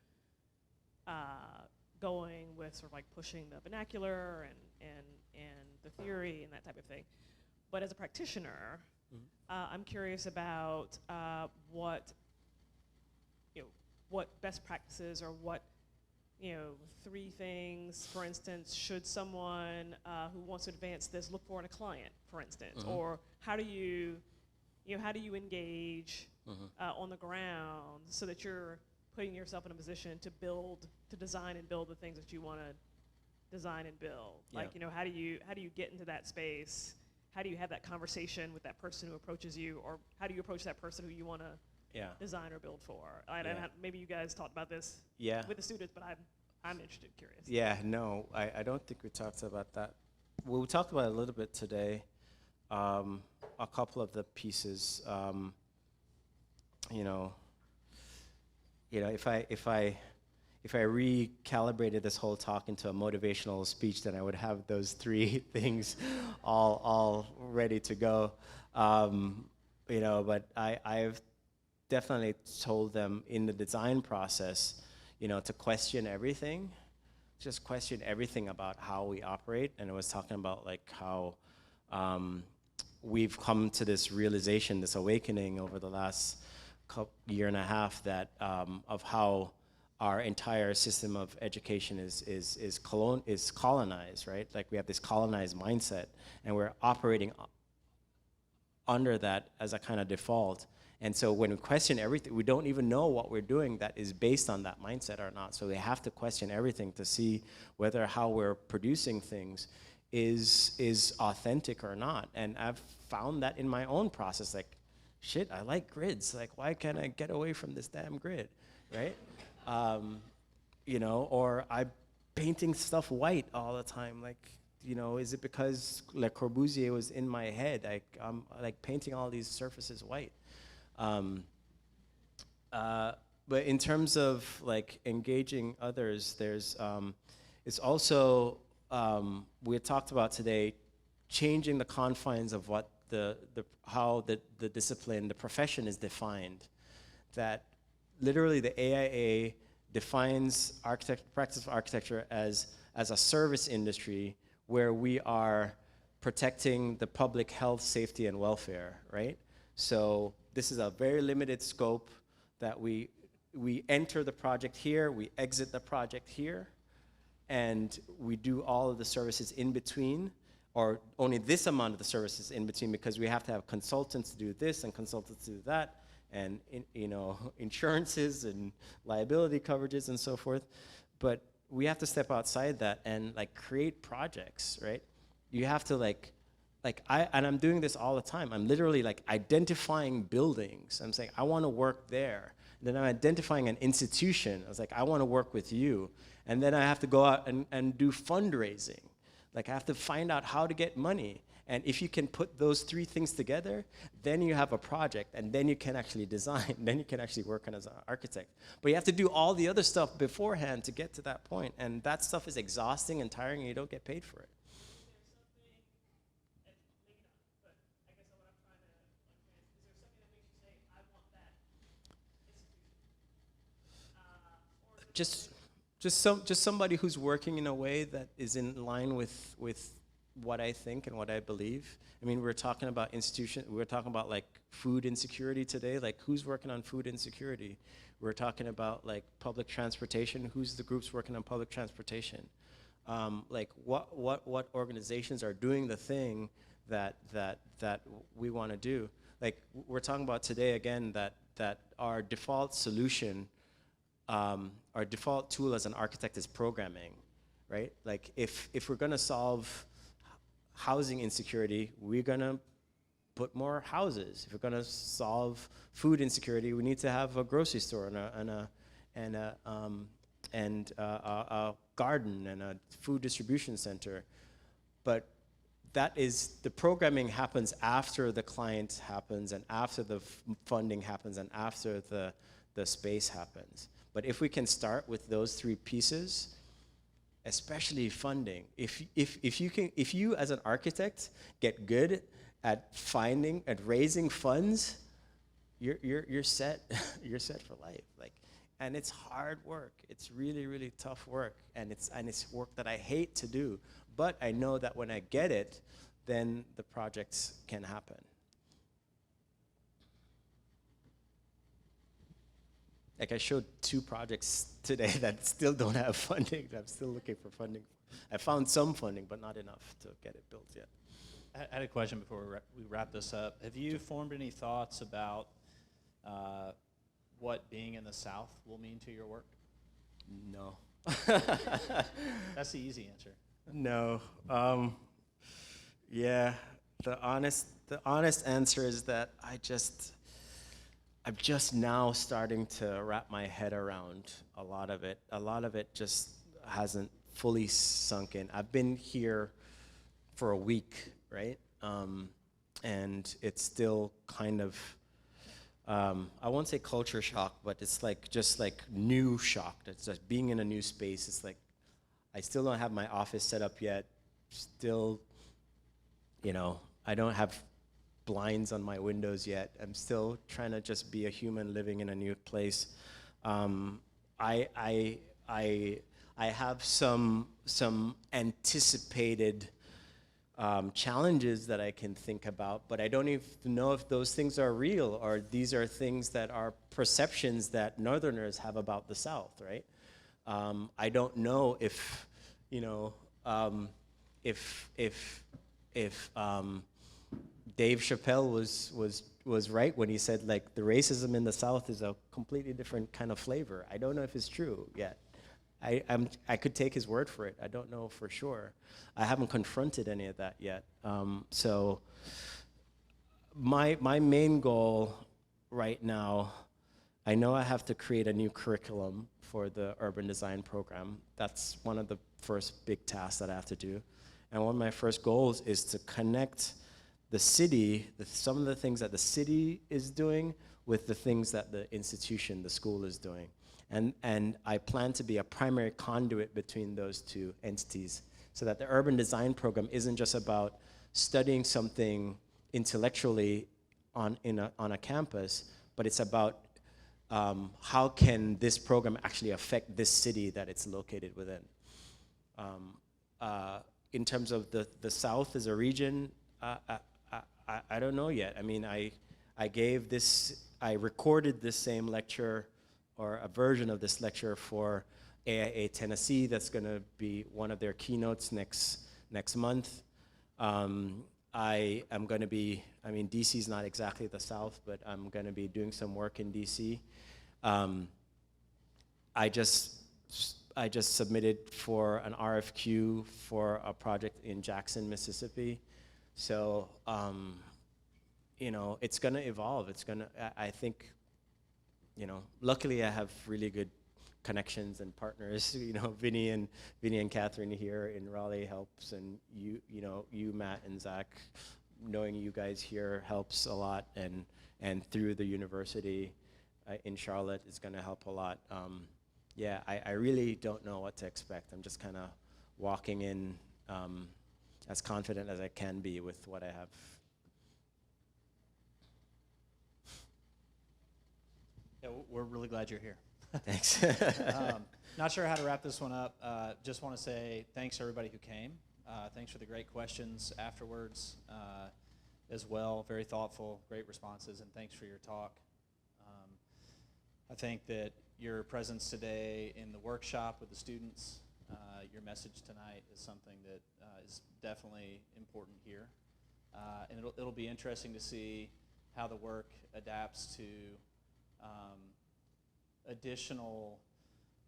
going with sort of like pushing the vernacular and the theory and that type of thing. But as a practitioner, I'm curious about what best practices, or what 3 things, for instance, should someone who wants to advance this look for in a client, for instance, or how do you engage on the ground so that you're putting yourself in a position to design and build the things that you want to design and build. Yeah. Like, how do you get into that space? How do you have that conversation with that person who approaches you, or how do you approach that person who you want to design or build for? Maybe you guys talked about this with the students, but I'm interested, curious. Yeah, no, I don't think we talked about that. Well, we talked about it a little bit today. A couple of the pieces, if I recalibrated this whole talk into a motivational speech, then I would have those 3 things all ready to go. But I've definitely told them in the design process, to question everything, just question everything about how we operate. And I was talking about like how we've come to this realization, this awakening over the last year and a half, that of how our entire system of education is colonized, right? Like we have this colonized mindset, and we're operating under that as a kind of default. And so when we question everything, we don't even know what we're doing that is based on that mindset or not. So we have to question everything to see whether how we're producing things is authentic or not. And I've found that in my own process, like, shit, I like grids. Like, why can't I get away from this damn grid, right? Or I'm painting stuff white all the time. Like, is it because Le Corbusier was in my head? I'm like painting all these surfaces white. But in terms of like engaging others, there's it's also we had talked about today changing the confines of what how the discipline, the profession is defined. That literally the AIA defines practice of architecture as a service industry where we are protecting the public health, safety, and welfare, right? So this is a very limited scope that we enter the project here, we exit the project here, and we do all of the services in between, or only this amount of the services in between, because we have to have consultants to do this and consultants to do that, and insurances and liability coverages and so forth. But we have to step outside that and like create projects, right? You have to and I'm doing this all the time. I'm literally like identifying buildings. I'm saying, I want to work there. And then I'm identifying an institution. I was like, I want to work with you. And then I have to go out and do fundraising. Like I have to find out how to get money. And if you can put those three things together, then you have a project, and then you can actually design, then you can actually work on as an architect. But you have to do all the other stuff beforehand to get to that point. And that stuff is exhausting and tiring, and you don't get paid for it. Just somebody who's working in a way that is in line with what I think and what I believe. I mean, we're talking about we're talking about like food insecurity today. Like, who's working on food insecurity? We're talking about like public transportation. Who's the groups working on public transportation? Like what organizations are doing the thing that we want to do? Like, we're talking about today again that our default solution, our default tool as an architect is programming, right? Like if we're gonna solve housing insecurity, we're gonna put more houses. If we're gonna solve food insecurity, we need to have a grocery store and a garden and a food distribution center. But the programming happens after the client happens and after the funding happens and after the space happens. But if we can start with those three pieces, especially funding, if you as an architect get good at raising funds, you're set you're set for life. Like, and it's hard work. It's really, really tough work, and it's work that I hate to do. But I know that when I get it, then the projects can happen. Like, I showed 2 projects today that still don't have funding. I'm still looking for funding. I found some funding, but not enough to get it built yet. I had a question before we wrap this up. Have you formed any thoughts about what being in the South will mean to your work? No. That's the easy answer. No. Yeah. The honest answer is that I'm just now starting to wrap my head around a lot of it. A lot of it just hasn't fully sunk in. I've been here for a week, right? And it's still kind of, I won't say culture shock, but it's like just like new shock. It's just being in a new space. It's like, I still don't have my office set up yet. Still, I don't have blinds on my windows yet. I'm still trying to just be a human living in a new place. I have some anticipated challenges that I can think about, but I don't even know if those things are real or these are things that are perceptions that Northerners have about the South, right? I don't know if Dave Chappelle was right when he said, like, the racism in the South is a completely different kind of flavor. I don't know if it's true yet. I could take his word for it. I don't know for sure. I haven't confronted any of that yet. So my main goal right now, I know I have to create a new curriculum for the urban design program. That's one of the first big tasks that I have to do. And one of my first goals is to connect the city, some of the things that the city is doing with the things that the institution, the school is doing. And I plan to be a primary conduit between those two entities so that the urban design program isn't just about studying something intellectually on a campus, but it's about how can this program actually affect this city that it's located within. In terms of the South as a region, I don't know yet. I mean, I recorded this same lecture or a version of this lecture for AIA Tennessee. That's going to be one of their keynotes next month. I am going to be, I mean, DC's not exactly the South, but I'm going to be doing some work in DC. I just submitted for an RFQ for a project in Jackson, Mississippi. So, you know, it's going to evolve. It's going to, I think, you know, luckily I have really good connections and partners. You know, Vinny and Catherine here in Raleigh helps, and you know, Matt and Zach, knowing you guys here helps a lot, and through the university in Charlotte is going to help a lot. Yeah, I really don't know what to expect. I'm just kind of walking in as confident as I can be with what I have. Yeah, we're really glad you're here. Thanks. Not sure how to wrap this one up. Just want to say thanks to everybody who came. Thanks for the great questions afterwards as well. Very thoughtful, great responses, and thanks for your talk. I think that your presence today in the workshop with the students, your message tonight is something that is definitely important here. And it'll be interesting to see how the work adapts to additional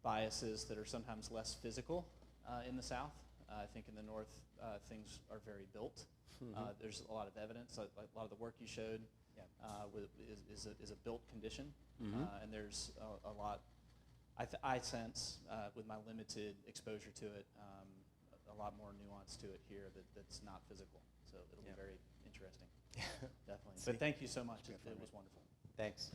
biases that are sometimes less physical in the South. I think in the North, things are very built. There's a lot of evidence. A lot of the work you showed is a built condition, and there's a lot. I sense with my limited exposure to it, a lot more nuance to it here that's not physical. So it'll be very interesting. Definitely. But thank you so much. It was wonderful. Thanks.